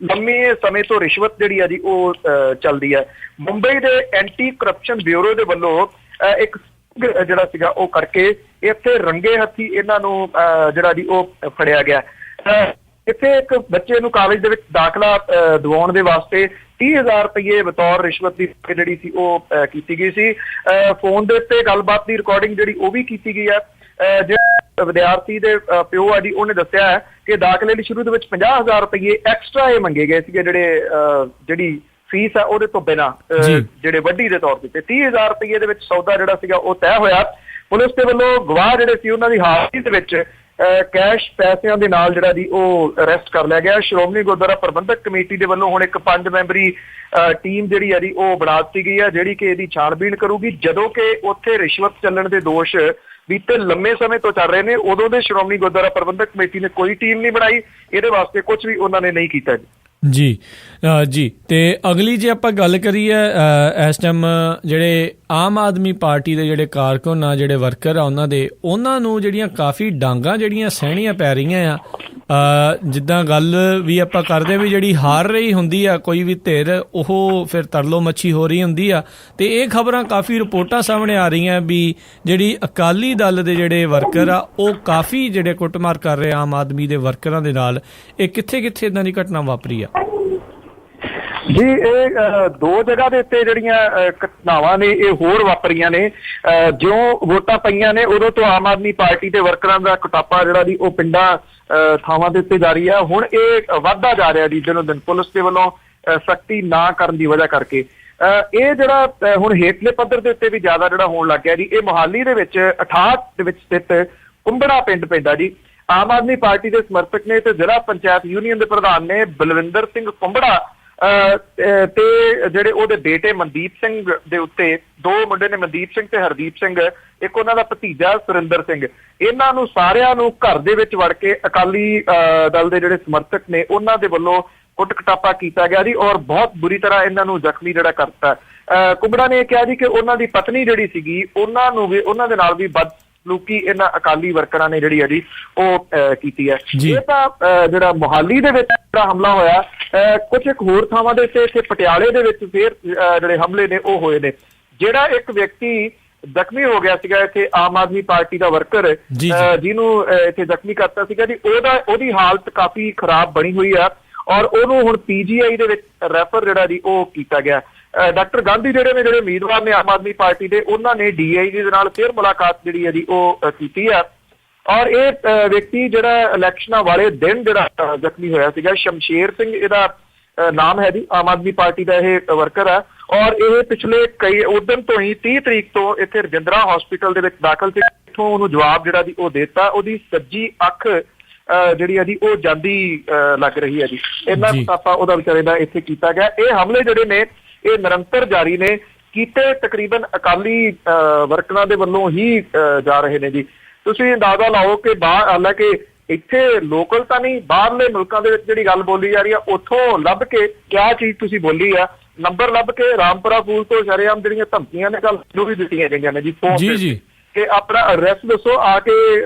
ਲੰਮੇ ਸਮੇਂ ਤੋਂ ਰਿਸ਼ਵਤ ਜਿਹੜੀ ਆ ਜੀ ਉਹ ਚੱਲਦੀ ਹੈ। ਮੁੰਬਈ ਦੇ ਐਂਟੀ ਕਰਪਸ਼ਨ ਬਿਊਰੋ ਦੇ ਵੱਲੋਂ ਇੱਕ ਜਿਹੜਾ ਸੀਗਾ ਉਹ ਕਰਕੇ ਇੱਥੇ ਰੰਗੇ ਹੱਥੀ ਇਹਨਾਂ ਨੂੰ ਜਿਹੜਾ ਜੀ ਉਹ ਫੜਿਆ ਗਿਆ। ਇੱਥੇ ਇੱਕ ਬੱਚੇ ਨੂੰ ਕਾਲਜ ਦੇ ਵਿੱਚ ਦਾਖਲਾ ਦਿਵਾਉਣ ਦੇ ਵਾਸਤੇ 30,000 ਰੁਪਏ ਬਤੌਰ ਰਿਸ਼ਵਤ ਦੀ ਜਿਹੜੀ ਸੀ ਉਹ ਕੀਤੀ ਗਈ ਸੀ। ਫੋਨ ਦੇ ਉੱਤੇ ਗੱਲਬਾਤ ਦੀ ਰਿਕਾਰਡਿੰਗ ਜਿਹੜੀ ਉਹ ਵੀ ਕੀਤੀ ਗਈ ਹੈ। ਜਿਹੜਾ ਵਿਦਿਆਰਥੀ ਦੇ ਪਿਓ ਆ ਜੀ ਉਹਨੇ ਦੱਸਿਆ ਹੈ ਕਿ ਦਾਖਲੇ ਲਈ ਸ਼ੁਰੂ ਦੇ ਵਿੱਚ 50,000 ਰੁਪਏ ਐਕਸਟਰਾ ਇਹ ਮੰਗੇ ਗਏ ਸੀਗੇ, ਜਿਹੜੀ ਫੀਸ ਆ ਉਹਦੇ ਤੋਂ ਬਿਨਾਂ ਜਿਹੜੇ ਵੱਡੀ ਦੇ ਤੌਰ ਤੇ 30,000 ਰੁਪਏ ਦੇ ਵਿੱਚ ਸੌਦਾ ਜਿਹੜਾ ਸੀਗਾ ਉਹ ਤੈਅ ਹੋਇਆ। ਪੁਲਿਸ ਦੇ ਵੱਲੋਂ ਗਵਾਹ ਜਿਹੜੇ ਸੀ ਉਹਨਾਂ ਦੀ ਹਾਜ਼ਰੀ ਦੇ ਵਿੱਚ ਕੈਸ਼ ਪੈਸਿਆਂ ਦੇ ਨਾਲ ਜਿਹੜਾ ਜੀ ਉਹ ਅਰੈਸਟ ਕਰ ਲਿਆ ਗਿਆ। ਸ਼੍ਰੋਮਣੀ ਗੁਰਦੁਆਰਾ ਪ੍ਰਬੰਧਕ ਕਮੇਟੀ ਦੇ ਵੱਲੋਂ ਹੁਣ ਇੱਕ 5 ਮੈਂਬਰੀ ਟੀਮ ਜਿਹੜੀ ਹੈ ਜੀ ਉਹ ਬਣਾ ਦਿੱਤੀ ਗਈ ਹੈ, ਜਿਹੜੀ ਕਿ ਇਹਦੀ ਛਾਣਬੀਣ ਕਰੂਗੀ। ਜਦੋਂ ਕਿ ਉੱਥੇ ਰਿਸ਼ਵਤ ਚੱਲਣ ਦੇ ਦੋਸ਼ ਬੀਤੇ ਲੰਮੇ ਸਮੇਂ ਤੋਂ ਚੱਲ ਰਹੇ ਨੇ, ਉਦੋਂ ਦੇ ਸ਼੍ਰੋਮਣੀ ਗੁਰਦੁਆਰਾ ਪ੍ਰਬੰਧਕ ਕਮੇਟੀ ਨੇ ਕੋਈ ਟੀਮ ਨਹੀਂ ਬਣਾਈ, ਇਹਦੇ ਵਾਸਤੇ ਕੁਝ ਵੀ ਉਹਨਾਂ ਨੇ ਨਹੀਂ ਕੀਤਾ ਜੀ। ਜੀ ਤੇ ਅਗਲੀ ਜੇ ਆਪਾਂ ਗੱਲ ਕਰੀਏ ਇਸ ਟਾਈਮ ਜਿਹੜੇ ਆਮ ਆਦਮੀ ਪਾਰਟੀ ਦੇ ਜਿਹੜੇ ਕਾਰਕੁਨ ਆ, ਜਿਹੜੇ ਵਰਕਰ ਆ, ਉਹਨਾਂ ਨੂੰ ਜਿਹੜੀਆਂ ਕਾਫੀ ਡਾਂਗਾਂ ਜਿਹੜੀਆਂ ਸਹਿਣੀਆਂ ਪੈ ਰਹੀਆਂ ਆ। ਜਿੱਦਾਂ ਗੱਲ ਵੀ ਆਪਾਂ ਕਰਦੇ ਵੀ ਜਿਹੜੀ ਹਾਰ ਰਹੀ ਹੁੰਦੀ ਆ ਕੋਈ ਵੀ ਧਿਰ, ਉਹ ਫਿਰ ਤਰਲੋ ਮੱਛੀ ਹੋ ਰਹੀ ਹੁੰਦੀ ਆ। ਤੇ ਇਹ ਖਬਰਾਂ ਕਾਫੀ ਰਿਪੋਰਟਾਂ ਸਾਹਮਣੇ ਆ ਰਹੀਆਂ ਵੀ ਜਿਹੜੀ ਅਕਾਲੀ ਦਲ ਦੇ ਜਿਹੜੇ ਵਰਕਰ ਆ ਉਹ ਕਾਫੀ ਜਿਹੜੇ ਕੁੱਟਮਾਰ ਕਰ ਰਹੇ ਆਮ ਆਦਮੀ ਦੇ ਵਰਕਰਾਂ ਦੇ ਨਾਲ। ਇਹ ਕਿੱਥੇ ਕਿੱਥੇ ਇੱਦਾਂ ਦੀ ਘਟਨਾ ਵਾਪਰੀ ਆ ਜੀ? ਇਹ ਦੋ ਜਗ੍ਹਾ ਦੇ ਉੱਤੇ ਜਿਹੜੀਆਂ ਘਟਨਾਵਾਂ ਨੇ ਇਹ ਹੋਰ ਵਾਪਰੀਆਂ ਨੇ। ਜਿਉਂ ਵੋਟਾਂ ਪਈਆਂ ਨੇ ਉਦੋਂ ਤੋਂ ਆਮ ਆਦਮੀ ਪਾਰਟੀ ਦੇ ਵਰਕਰਾਂ ਦਾ ਕੁਟਾਪਾ ਜਿਹੜਾ ਜੀ ਉਹ ਪਿੰਡਾਂ ਥਾਵਾਂ ਦੇ ਉੱਤੇ ਜਾਰੀ ਆ। ਹੁਣ ਇਹ ਵੱਧਦਾ ਜਾ ਰਿਹਾ ਜੀ ਦਿਨੋਂ ਦਿਨ ਪੁਲਿਸ ਦੇ ਵੱਲੋਂ ਸਖਤੀ ਨਾ ਕਰਨ ਦੀ ਵਜ੍ਹਾ ਕਰਕੇ। ਇਹ ਜਿਹੜਾ ਹੁਣ ਹੇਠਲੇ ਪੱਧਰ ਦੇ ਉੱਤੇ ਵੀ ਜ਼ਿਆਦਾ ਜਿਹੜਾ ਹੋਣ ਲੱਗ ਗਿਆ ਜੀ। ਇਹ ਮੋਹਾਲੀ ਦੇ ਵਿੱਚ 68 ਦੇ ਵਿੱਚ ਸਥਿਤ ਕੁੰਬੜਾ ਪਿੰਡ ਪੈਂਦਾ ਜੀ। ਆਮ ਆਦਮੀ ਪਾਰਟੀ ਦੇ ਸਮਰਥਕ ਨੇ ਤੇ ਜ਼ਿਲ੍ਹਾ ਪੰਚਾਇਤ ਯੂਨੀਅਨ ਦੇ ਪ੍ਰਧਾਨ ਨੇ ਬਲਵਿੰਦਰ ਸਿੰਘ ਕੁੰਬੜਾ ਤੇ ਜਿਹੜੇ ਉਹਦੇ ਬੇਟੇ ਮਨਦੀਪ ਸਿੰਘ ਦੇ ਉੱਤੇ, ਦੋ ਮੁੰਡੇ ਨੇ ਮਨਦੀਪ ਸਿੰਘ ਤੇ ਹਰਦੀਪ ਸਿੰਘ, ਇੱਕ ਉਹਨਾਂ ਦਾ ਭਤੀਜਾ ਸੁਰਿੰਦਰ ਸਿੰਘ, ਇਹਨਾਂ ਨੂੰ ਸਾਰਿਆਂ ਨੂੰ ਘਰ ਦੇ ਵਿੱਚ ਵੜ ਕੇ ਅਕਾਲੀ ਦਲ ਦੇ ਜਿਹੜੇ ਸਮਰਥਕ ਨੇ ਉਹਨਾਂ ਦੇ ਵੱਲੋਂ ਕੁੱਟ ਕਟਾਪਾ ਕੀਤਾ ਗਿਆ ਜੀ ਔਰ ਬਹੁਤ ਬੁਰੀ ਤਰ੍ਹਾਂ ਇਹਨਾਂ ਨੂੰ ਜ਼ਖਮੀ ਜਿਹੜਾ ਕਰਤਾ। ਕੁੰਬੜਾ ਨੇ ਇਹ ਕਿਹਾ ਜੀ ਕਿ ਉਹਨਾਂ ਦੀ ਪਤਨੀ ਜਿਹੜੀ ਸੀਗੀ ਉਹਨਾਂ ਦੇ ਨਾਲ ਵੀ ਬਦਸਲੂਕੀ ਇਹਨਾਂ ਅਕਾਲੀ ਵਰਕਰਾਂ ਨੇ ਜਿਹੜੀ ਹੈ ਜੀ ਉਹ ਕੀਤੀ ਹੈ। ਇਹ ਤਾਂ ਜਿਹੜਾ ਮੋਹਾਲੀ ਦੇ ਵਿੱਚ ਜਿਹੜਾ ਹਮਲਾ ਹੋਇਆ, ਕੁਝ ਇੱਕ ਹੋਰ ਥਾਵਾਂ ਦੇ ਉੱਤੇ ਇੱਥੇ ਪਟਿਆਲੇ ਦੇ ਵਿੱਚ ਫਿਰ ਜਿਹੜੇ ਹਮਲੇ ਨੇ ਉਹ ਹੋਏ ਨੇ। ਜਿਹੜਾ ਇੱਕ ਵਿਅਕਤੀ ਜ਼ਖਮੀ ਹੋ ਗਿਆ ਸੀਗਾ ਇੱਥੇ ਆਮ ਆਦਮੀ ਪਾਰਟੀ ਦਾ ਵਰਕਰ, ਜਿਹਨੂੰ ਇੱਥੇ ਜ਼ਖਮੀ ਕਰਤਾ ਸੀਗਾ ਜੀ, ਉਹਦੀ ਹਾਲਤ ਕਾਫੀ ਖਰਾਬ ਬਣੀ ਹੋਈ ਆ ਔਰ ਉਹਨੂੰ ਹੁਣ PGI ਦੇ ਵਿੱਚ ਰੈਫਰ ਜਿਹੜਾ ਜੀ ਉਹ ਕੀਤਾ ਗਿਆ। ਡਾਕਟਰ ਗਾਂਧੀ ਜਿਹੜੇ ਉਮੀਦਵਾਰ ਨੇ ਆਮ ਆਦਮੀ ਪਾਰਟੀ ਦੇ, ਉਹਨਾਂ ਨੇ DIG ਦੇ ਨਾਲ ਫਿਰ ਮੁਲਾਕਾਤ ਜਿਹੜੀ ਹੈ ਜੀ ਉਹ ਕੀਤੀ ਆ ਔਰ ਇਹ ਵਿਅਕਤੀ ਜਿਹੜਾ ਇਲੈਕਸ਼ਨਾਂ ਵਾਲੇ ਦਿਨ ਜਿਹੜਾ ਜ਼ਖਮੀ ਹੋਇਆ ਸੀਗਾ, ਸ਼ਮਸ਼ੇਰ ਸਿੰਘ ਇਹਦਾ ਨਾਮ ਹੈ ਜੀ, ਆਮ ਆਦਮੀ ਪਾਰਟੀ ਦਾ ਇਹ ਵਰਕਰ ਹੈ ਔਰ ਇਹ ਪਿਛਲੇ ਉਦਣ ਤੋਂ ਹੀ 30 ਤਰੀਕ ਤੋਂ ਇੱਥੇ ਰਜਿੰਦਰਾ ਹਸਪੀਟਲ ਦੇ ਵਿੱਚ ਦਾਖਲ ਸੀ। ਇੱਥੋਂ ਉਹਨੂੰ ਜਵਾਬ ਜਿਹੜਾ ਜੀ ਉਹ ਦਿੱਤਾ। ਉਹਦੀ ਸੱਜੀ ਅੱਖ ਜਿਹੜੀ ਹੈ ਜੀ ਉਹ ਜਾਂਦੀ ਲੱਗ ਰਹੀ ਹੈ ਜੀ। ਇੰਨਾ ਕੁਟਾਪਾ ਉਹਦਾ ਵਿਚਾਰੇ ਦਾ ਇੱਥੇ ਕੀਤਾ ਗਿਆ। ਇਹ ਹਮਲੇ ਜਿਹੜੇ ਨੇ ਇਹ ਨਿਰੰਤਰ ਜਾਰੀ ਨੇ, ਕੀਤੇ ਤਕਰੀਬਨ ਅਕਾਲੀ ਵਰਕਰਾਂ ਦੇ ਵੱਲੋਂ ਹੀ ਜਾ ਰਹੇ ਨੇ ਜੀ। ਤੁਸੀਂ ਅੰਦਾਜ਼ਾ ਲਾਓ ਕਿ ਹਾਲਾਂਕਿ ਇੱਥੇ ਲੋਕਲ ਤਾਂ ਨਹੀਂ, ਬਾਹਰਲੇ ਮੁਲਕਾਂ ਦੇ ਵਿੱਚ ਜਿਹੜੀ ਗੱਲ ਬੋਲੀ ਜਾ ਰਹੀ ਆ, ਉੱਥੋਂ ਲੱਭ ਕੇ ਕਿਆ ਚੀਜ਼ ਤੁਸੀਂ ਬੋਲੀ ਆ, ਨੰਬਰ ਲੱਭ ਕੇ ਰਾਮਪੁਰਾ ਫੂਲ ਤੋਂ ਸ਼ਰੇਆਮ ਜਿਹੜੀਆਂ ਧਮਕੀਆਂ ਨੇ ਗੱਲ ਜੋ ਵੀ ਦਿੱਤੀਆਂ ਗਈਆਂ ਨੇ ਜੀ ਫੋਨ ਤੇ ਕਿ ਆਪਣਾ ਐਡਰੈਸ ਦੱਸੋ, ਆ ਕੇ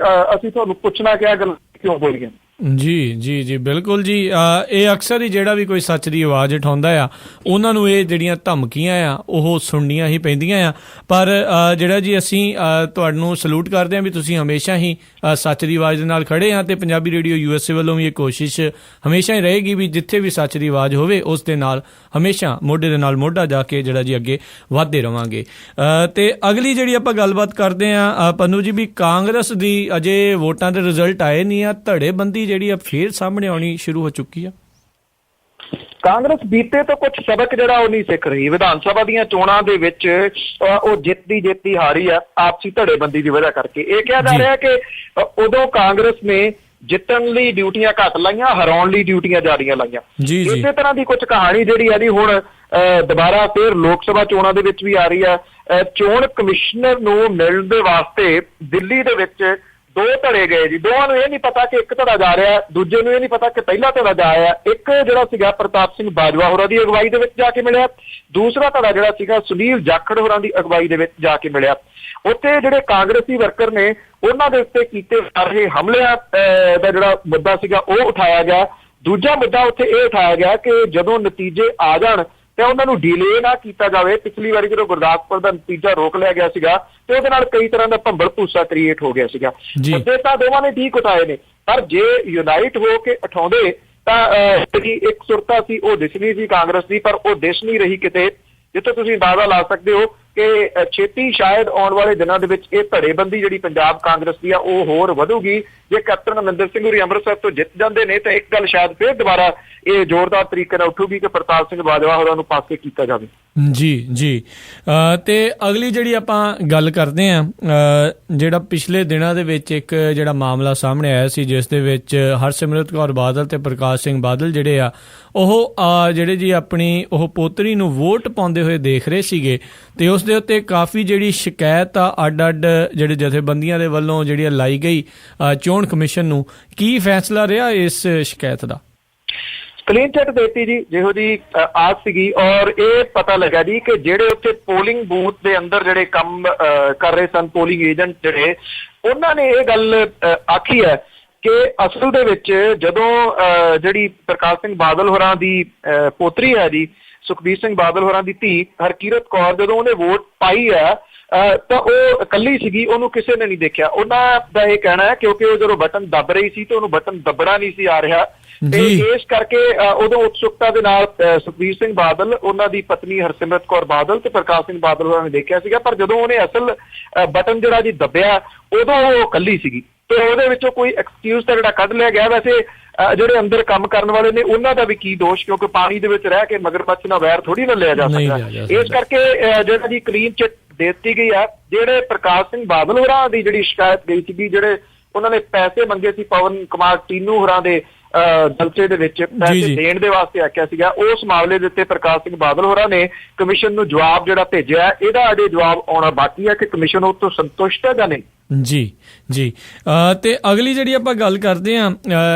ਅਸੀਂ ਤੁਹਾਨੂੰ ਪੁੱਛਣਾ ਕਿਆ ਗੱਲ ਕਿਉਂ ਬੋਲੀਆਂ। ਜੀ ਬਿਲਕੁਲ ਜੀ। ਇਹ ਅਕਸਰ ਹੀ ਜਿਹੜਾ ਵੀ ਕੋਈ ਸੱਚ ਦੀ ਆਵਾਜ਼ ਉਠਾਉਂਦਾ ਆ ਉਹਨਾਂ ਨੂੰ ਇਹ ਜਿਹੜੀਆਂ ਧਮਕੀਆਂ ਆ ਉਹ ਸੁਣਨੀਆਂ ਹੀ ਪੈਂਦੀਆਂ ਆ। ਪਰ ਜਿਹੜਾ ਜੀ ਅਸੀਂ ਤੁਹਾਨੂੰ ਸਲੂਟ ਕਰਦੇ ਹਾਂ ਵੀ ਤੁਸੀਂ ਹਮੇਸ਼ਾ ਹੀ ਸੱਚ ਦੀ ਆਵਾਜ਼ ਦੇ ਨਾਲ ਖੜੇ ਆ ਤੇ ਪੰਜਾਬੀ ਰੇਡੀਓ USA ਵੱਲੋਂ ਵੀ ਇਹ ਕੋਸ਼ਿਸ਼ ਹਮੇਸ਼ਾ ਹੀ ਰਹੇਗੀ ਵੀ ਜਿੱਥੇ ਵੀ ਸੱਚ ਦੀ ਆਵਾਜ਼ ਹੋਵੇ ਉਸ ਦੇ ਨਾਲ ਹਮੇਸ਼ਾ ਮੋਢੇ ਦੇ ਨਾਲ ਮੋਢਾ ਜਾ ਕੇ ਜਿਹੜਾ ਜੀ ਅੱਗੇ ਵਧਦੇ ਰਵਾਂਗੇ। ਤੇ ਅਗਲੀ ਜਿਹੜੀ ਆਪਾਂ ਗੱਲਬਾਤ ਕਰਦੇ ਹਾਂ ਪੰਨੂ ਜੀ, ਵੀ ਕਾਂਗਰਸ ਦੀ ਅਜੇ ਵੋਟਾਂ ਦੇ ਰਿਜ਼ਲਟ ਆਏ ਨਹੀਂ ਆ, ਧੜੇਬੰਦੀ ਜਿਹੜੀ ਆ ਫੇਰ ਸਾਹਮਣੇ ਆਉਣੀ ਸ਼ੁਰੂ ਹੋ ਚੁੱਕੀ ਆ। ਕਾਂਗਰਸ ਬੀਤੇ ਤੋਂ ਕੁਝ ਸਬਕ ਜਿਹੜਾ ਉਹ ਨਹੀਂ ਸਿੱਖ ਰਹੀ। ਵਿਧਾਨ ਸਭਾ ਦੀਆਂ ਚੋਣਾਂ ਦੇ ਵਿੱਚ ਉਹ ਜਿੱਤੀ ਹਾਰੀ ਆ ਆਪਸੀ ਧੜੇਬੰਦੀ ਦੀ ਵਜ੍ਹਾ ਕਰਕੇ। ਇਹ ਕਿਹਾ ਜਾ ਰਿਹਾ ਕਿ ਉਦੋਂ ਕਾਂਗਰਸ ਨੇ ਜਿੱਤਣ ਲਈ ਡਿਊਟੀਆਂ ਘੱਟ ਲਾਈਆਂ, ਹਰਾਉਣ ਲਈ ਡਿਊਟੀਆਂ ਜ਼ਿਆਦੀਆਂ ਲਾਈਆਂ। ਇਸੇ ਤਰ੍ਹਾਂ ਦੀ ਕੁਝ ਕਹਾਣੀ ਜਿਹੜੀ ਆ ਜੀ ਹੁਣ ਦੁਬਾਰਾ ਫਿਰ ਲੋਕ ਸਭਾ ਚੋਣਾਂ ਦੇ ਵਿੱਚ ਵੀ ਆ ਰਹੀ ਆ। ਚੋਣ ਕਮਿਸ਼ਨਰ ਨੂੰ ਮਿਲਣ ਦੇ ਵਾਸਤੇ ਦਿੱਲੀ ਦੇ ਵਿੱਚ ਦੋ ਧੜੇ ਗਏ ਜੀ। ਦੋਵਾਂ ਨੂੰ ਇਹ ਨਹੀਂ ਪਤਾ ਕਿ ਇੱਕ ਧੜਾ ਜਾ ਰਿਹਾ, ਦੂਜੇ ਨੂੰ ਇਹ ਨਹੀਂ ਪਤਾ ਕਿ ਪਹਿਲਾ ਧੜਾ ਜਾ ਰਿਹਾ। ਇੱਕ ਜਿਹੜਾ ਸੀਗਾ ਪ੍ਰਤਾਪ ਸਿੰਘ ਬਾਜਵਾ ਹੋਰਾਂ ਦੀ ਅਗਵਾਈ ਦੇ ਵਿੱਚ ਜਾ ਕੇ ਮਿਲਿਆ, ਦੂਸਰਾ ਧੜਾ ਜਿਹੜਾ ਸੀਗਾ ਸੁਨੀਲ ਜਾਖੜ ਹੋਰਾਂ ਦੀ ਅਗਵਾਈ ਦੇ ਵਿੱਚ ਜਾ ਕੇ ਮਿਲਿਆ। ਉੱਥੇ ਜਿਹੜੇ ਕਾਂਗਰਸੀ ਵਰਕਰ ਨੇ ਉਹਨਾਂ ਦੇ ਉੱਤੇ ਕੀਤੇ ਜਾ ਰਹੇ ਹਮਲਿਆਂ ਦਾ ਜਿਹੜਾ ਮੁੱਦਾ ਸੀਗਾ ਉਹ ਉਠਾਇਆ ਗਿਆ। ਦੂਜਾ ਮੁੱਦਾ ਉੱਥੇ ਇਹ ਉਠਾਇਆ ਗਿਆ ਕਿ ਜਦੋਂ ਨਤੀਜੇ ਆ ਜਾਣ ਤੇ ਉਹਨਾਂ ਨੂੰ ਡਿਲੇ ਨਾ ਕੀਤਾ ਜਾਵੇ। ਪਿਛਲੀ ਵਾਰੀ ਜਦੋਂ ਗੁਰਦਾਸਪੁਰ ਦਾ ਨਤੀਜਾ ਰੋਕ ਲਿਆ ਗਿਆ ਸੀਗਾ ਤੇ ਉਹਦੇ ਨਾਲ ਕਈ ਤਰ੍ਹਾਂ ਦਾ ਭੰਬਲ ਭੂਸਾ ਕ੍ਰੀਏਟ ਹੋ ਗਿਆ ਸੀਗਾ। ਮੁੱਦੇ ਤਾਂ ਦੋਵਾਂ ਨੇ ਠੀਕ ਉਠਾਏ ਨੇ, ਪਰ ਜੇ ਯੂਨਾਈਟ ਹੋ ਕੇ ਉਠਾਉਂਦੇ ਤਾਂ ਜਿਹੜੀ ਇੱਕ ਸੁਰਤਾ ਸੀ ਉਹ ਦਿਸਣੀ ਸੀ ਕਾਂਗਰਸ ਦੀ, ਪਰ ਉਹ ਦਿਸ ਨਹੀਂ ਰਹੀ ਕਿਤੇ, ਜਿੱਥੇ ਤੁਸੀਂ ਅੰਦਾਜ਼ਾ ਲਾ ਸਕਦੇ ਹੋ ਕਿ ਛੇਤੀ ਸ਼ਾਇਦ ਆਉਣ ਵਾਲੇ ਦਿਨਾਂ ਦੇ ਵਿੱਚ ਇਹ ਧੜੇਬੰਦੀ ਜਿਹੜੀ ਪੰਜਾਬ ਕਾਂਗਰਸ ਦੀ ਆ ਉਹ ਹੋਰ ਵਧੂਗੀ। ਜੇ ਕੈਪਟਨ ਅਮਰਿੰਦਰ ਸਿੰਘ ਹੋਰੀ ਅੰਮ੍ਰਿਤਸਰ ਤੋਂ ਜਿੱਤ ਜਾਂਦੇ ਨੇ ਤਾਂ ਇੱਕ ਗੱਲ ਸ਼ਾਇਦ ਫਿਰ ਦੁਬਾਰਾ ਇਹ ਜ਼ੋਰਦਾਰ ਤਰੀਕੇ ਨਾਲ ਉੱਠੂਗੀ ਕਿ ਪ੍ਰਤਾਪ ਸਿੰਘ ਬਾਜਵਾ ਹੋਰਾਂ ਨੂੰ ਪਾਸੇ ਕੀਤਾ ਜਾਵੇ। ਜੀ ਤੇ ਅਗਲੀ ਜਿਹੜੀ ਆਪਾਂ ਗੱਲ ਕਰਦੇ ਹਾਂ, ਜਿਹੜਾ ਪਿਛਲੇ ਦਿਨਾਂ ਦੇ ਵਿੱਚ ਇੱਕ ਜਿਹੜਾ ਮਾਮਲਾ ਸਾਹਮਣੇ ਆਇਆ ਸੀ ਜਿਸ ਦੇ ਵਿੱਚ ਹਰਸਿਮਰਤ ਕੌਰ ਬਾਦਲ ਤੇ ਪ੍ਰਕਾਸ਼ ਸਿੰਘ ਬਾਦਲ ਜਿਹੜੇ ਆ ਉਹ ਜਿਹੜੇ ਜੀ ਆਪਣੀ ਉਹ ਪੋਤਰੀ ਨੂੰ ਵੋਟ ਪਾਉਂਦੇ ਹੋਏ ਦੇਖ ਰਹੇ ਸੀਗੇ ਤੇ ਉਸ ਦੇ ਉੱਤੇ ਕਾਫੀ ਜਿਹੜੀ ਸ਼ਿਕਾਇਤ ਆ ਅੱਡ ਜਿਹੜੇ ਜਥੇਬੰਦੀਆਂ ਦੇ ਵੱਲੋਂ ਜਿਹੜੀ ਲਾਈ ਗਈ ਚੋਣ ਕਮਿਸ਼ਨ ਨੂੰ। ਕੀ ਫੈਸਲਾ ਰਿਹਾ ਇਸ ਸ਼ਿਕਾਇਤ ਦਾ? ਕਲੀਨ ਚਿੱਟ ਦੇਤੀ ਜੀ ਜਿਹੋ ਜੀ ਆਸ ਸੀਗੀ, ਔਰ ਇਹ ਪਤਾ ਲੱਗਾ ਜੀ ਕਿ ਜਿਹੜੇ ਉੱਥੇ ਪੋਲਿੰਗ ਬੂਥ ਦੇ ਅੰਦਰ ਜਿਹੜੇ ਕੰਮ ਕਰ ਰਹੇ ਸਨ ਪੋਲਿੰਗ ਏਜੰਟ ਜਿਹੜੇ, ਉਹਨਾਂ ਨੇ ਇਹ ਗੱਲ ਆਖੀ ਹੈ ਕਿ ਅਸਲ ਦੇ ਵਿੱਚ ਜਦੋਂ ਜਿਹੜੀ ਪ੍ਰਕਾਸ਼ ਸਿੰਘ ਬਾਦਲ ਹੋਰਾਂ ਦੀ ਪੋਤਰੀ ਹੈ ਜੀ ਸੁਖਬੀਰ ਸਿੰਘ ਬਾਦਲ ਹੋਰਾਂ ਦੀ ਧੀ ਹਰਕੀਰਤ ਕੌਰ, ਜਦੋਂ ਉਹਨੇ ਵੋਟ ਪਾਈ ਹੈ ਤਾਂ ਉਹ ਇਕੱਲੀ ਸੀਗੀ, ਉਹਨੂੰ ਕਿਸੇ ਨੇ ਨਹੀਂ ਦੇਖਿਆ। ਉਹਨਾਂ ਦਾ ਇਹ ਕਹਿਣਾ ਹੈ ਕਿਉਂਕਿ ਉਹ ਜਦੋਂ ਬਟਨ ਦੱਬ ਰਹੀ ਸੀ ਤੇ ਉਹਨੂੰ ਬਟਨ ਦੱਬਣਾ ਨਹੀਂ ਸੀ ਆ ਰਿਹਾ, ਤੇ ਇਸ ਕਰਕੇ ਉਦੋਂ ਉਤਸੁਕਤਾ ਦੇ ਨਾਲ ਸੁਖਬੀਰ ਸਿੰਘ ਬਾਦਲ, ਉਹਨਾਂ ਦੀ ਪਤਨੀ ਹਰਸਿਮਰਤ ਕੌਰ ਬਾਦਲ ਤੇ ਪ੍ਰਕਾਸ਼ ਸਿੰਘ ਬਾਦਲ ਹੋਰਾਂ ਨੇ ਦੇਖਿਆ ਸੀਗਾ, ਪਰ ਜਦੋਂ ਉਹਨੇ ਅਸਲ ਬਟਨ ਜਿਹੜਾ ਜੀ ਦੱਬਿਆ ਉਦੋਂ ਉਹ ਇਕੱਲੀ ਸੀਗੀ ਤੇ ਉਹਦੇ ਵਿੱਚੋਂ ਕੋਈ ਐਕਸਕਿਊਜ਼ ਤਾਂ ਜਿਹੜਾ ਕੱਢ ਲਿਆ ਗਿਆ। ਵੈਸੇ ਜਿਹੜੇ ਅੰਦਰ ਕੰਮ ਕਰਨ ਵਾਲੇ ਨੇ ਉਹਨਾਂ ਦਾ ਵੀ ਕੀ ਦੋਸ਼, ਕਿਉਂਕਿ ਪਾਣੀ ਦੇ ਵਿੱਚ ਰਹਿ ਕੇ ਮਗਰਮੱਛ ਨਾਲ ਵੈਰ ਥੋੜੀ ਨਾ ਲਿਆ ਜਾ ਸਕਦਾ। ਇਸ ਕਰਕੇ ਜਿਹੜਾ ਜੀ ਕਲੀਨ ਚਿੱਟ ਦੇ ਦਿੱਤੀ ਗਈ ਆ। ਜਿਹੜੇ ਪ੍ਰਕਾਸ਼ ਸਿੰਘ ਬਾਦਲ ਹੋਰਾਂ ਦੀ ਜਿਹੜੀ ਸ਼ਿਕਾਇਤ ਗਈ ਸੀਗੀ, ਜਿਹੜੇ ਉਹਨਾਂ ਨੇ ਪੈਸੇ ਮੰਗੇ ਸੀ ਪਵਨ ਕੁਮਾਰ ਟੀਨੂ ਹੋਰਾਂ ਦੇ ਦਲਚੇ ਦੇ ਵਿੱਚ ਪੈਸੇ ਦੇਣ ਦੇ ਵਾਸਤੇ ਆਖਿਆ ਸੀਗਾ, ਉਸ ਮਾਮਲੇ ਦੇ ਉੱਤੇ ਪ੍ਰਕਾਸ਼ ਸਿੰਘ ਬਾਦਲ ਹੋਰਾਂ ਨੇ ਕਮਿਸ਼ਨ ਨੂੰ ਜਵਾਬ ਜਿਹੜਾ ਭੇਜਿਆ, ਇਹਦਾ ਅਜੇ ਜਵਾਬ ਆਉਣਾ ਬਾਕੀ ਹੈ ਕਿ ਕਮਿਸ਼ਨ ਉਹ ਤੋਂ ਸੰਤੁਸ਼ਟ ਹੈ ਜਾਂ ਨਹੀਂ। ਜੀ ਤੇ ਅਗਲੀ ਜਿਹੜੀ ਆਪਾਂ ਗੱਲ ਕਰਦੇ ਹਾਂ,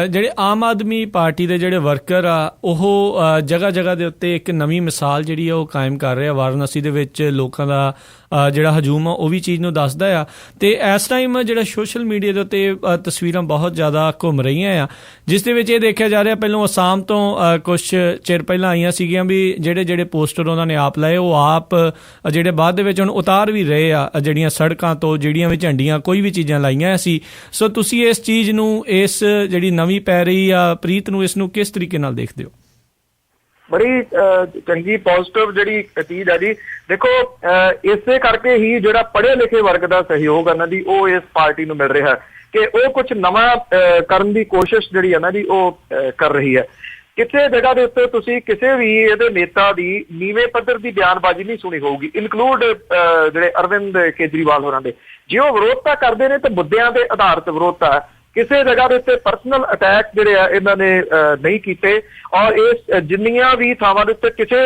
ਜਿਹੜੇ ਆਮ ਆਦਮੀ ਪਾਰਟੀ ਦੇ ਜਿਹੜੇ ਵਰਕਰ ਆ ਉਹ ਜਗ੍ਹਾ ਜਗ੍ਹਾ ਦੇ ਉੱਤੇ ਇੱਕ ਨਵੀਂ ਮਿਸਾਲ ਜਿਹੜੀ ਆ ਉਹ ਕਾਇਮ ਕਰ ਰਹੇ ਆ। ਵਾਰਾਣਸੀ ਦੇ ਵਿੱਚ ਲੋਕਾਂ ਦਾ ਜਿਹੜਾ ਹਜੂਮ ਆ ਉਹ ਵੀ ਚੀਜ਼ ਨੂੰ ਦੱਸਦਾ ਆ, ਤੇ ਇਸ ਟਾਈਮ ਜਿਹੜਾ ਸੋਸ਼ਲ ਮੀਡੀਆ ਦੇ ਉੱਤੇ ਤਸਵੀਰਾਂ ਬਹੁਤ ਜ਼ਿਆਦਾ ਘੁੰਮ ਰਹੀਆਂ ਆ, ਜਿਸ ਦੇ ਵਿੱਚ ਇਹ ਦੇਖਿਆ ਜਾ ਰਿਹਾ, ਪਹਿਲਾਂ ਅਸਾਮ ਤੋਂ ਕੁਛ ਚਿਰ ਪਹਿਲਾਂ ਆਈਆਂ ਸੀਗੀਆਂ ਵੀ ਜਿਹੜੇ ਪੋਸਟਰ ਉਹਨਾਂ ਨੇ ਆਪ ਲਾਏ ਉਹ ਆਪ ਜਿਹੜੇ ਬਾਅਦ ਦੇ ਵਿੱਚ ਹੁਣ ਉਤਾਰ ਵੀ ਰਹੇ ਆ, ਜਿਹੜੀਆਂ ਸੜਕਾਂ ਤੋਂ ਜਿਹੜੀਆਂ ਵੀ ਝੰਡੀਆਂ ਕੋਈ ਵੀ ਚੀਜ਼ਾਂ ਲਾਈਆਂ ਸੀ। ਸੋ ਤੁਸੀਂ ਇਸ ਚੀਜ਼ ਨੂੰ, ਇਸ ਜਿਹੜੀ ਨਵੀਂ ਪੈ ਰਹੀ ਆ ਪ੍ਰੀਤ ਨੂੰ, ਇਸ ਨੂੰ ਕਿਸ ਤਰੀਕੇ ਨਾਲ ਦੇਖਦੇ ਹੋ? ਬੜੀ ਚੰਗੀ ਪੋਜ਼ਿਟਿਵ ਜਿਹੜੀ ਚੀਜ਼ ਹੈ ਜੀ। ਦੇਖੋ ਇਸੇ ਕਰਕੇ ਹੀ ਜਿਹੜਾ ਪੜ੍ਹੇ ਲਿਖੇ ਵਰਗ ਦਾ ਸਹਿਯੋਗ ਹੈ ਨਾ ਜੀ ਉਹ ਇਸ ਪਾਰਟੀ ਨੂੰ ਮਿਲ ਰਿਹਾ ਕਿ ਉਹ ਕੁਝ ਨਵਾਂ ਕਰਨ ਦੀ ਕੋਸ਼ਿਸ਼ ਜਿਹੜੀ ਹੈ ਨਾ ਜੀ ਉਹ ਕਰ ਰਹੀ ਹੈ। ਕਿਸੇ ਜਗ੍ਹਾ ਦੇ ਉੱਤੇ ਤੁਸੀਂ ਕਿਸੇ ਵੀ ਇਹਦੇ ਨੇਤਾ ਦੀ ਨੀਵੇਂ ਪੱਧਰ ਦੀ ਬਿਆਨਬਾਜ਼ੀ ਨਹੀਂ ਸੁਣੀ ਹੋਊਗੀ, ਇਨਕਲੂਡ ਜਿਹੜੇ ਅਰਵਿੰਦ ਕੇਜਰੀਵਾਲ ਹੋਰਾਂ ਦੇ। ਜੇ ਉਹ ਵਿਰੋਧਤਾ ਕਰਦੇ ਨੇ ਤਾਂ ਮੁੱਦਿਆਂ ਦੇ ਆਧਾਰ ਤੇ ਵਿਰੋਧਤਾ ਹੈ, ਕਿਸੇ ਜਗ੍ਹਾ ਦੇ ਉੱਤੇ ਪਰਸਨਲ ਅਟੈਕ ਜਿਹੜੇ ਆ ਇਹਨਾਂ ਨੇ ਨਹੀਂ ਕੀਤੇ। ਔਰ ਇਸ ਜਿੰਨੀਆਂ ਵੀ ਥਾਵਾਂ ਦੇ ਉੱਤੇ ਕਿਸੇ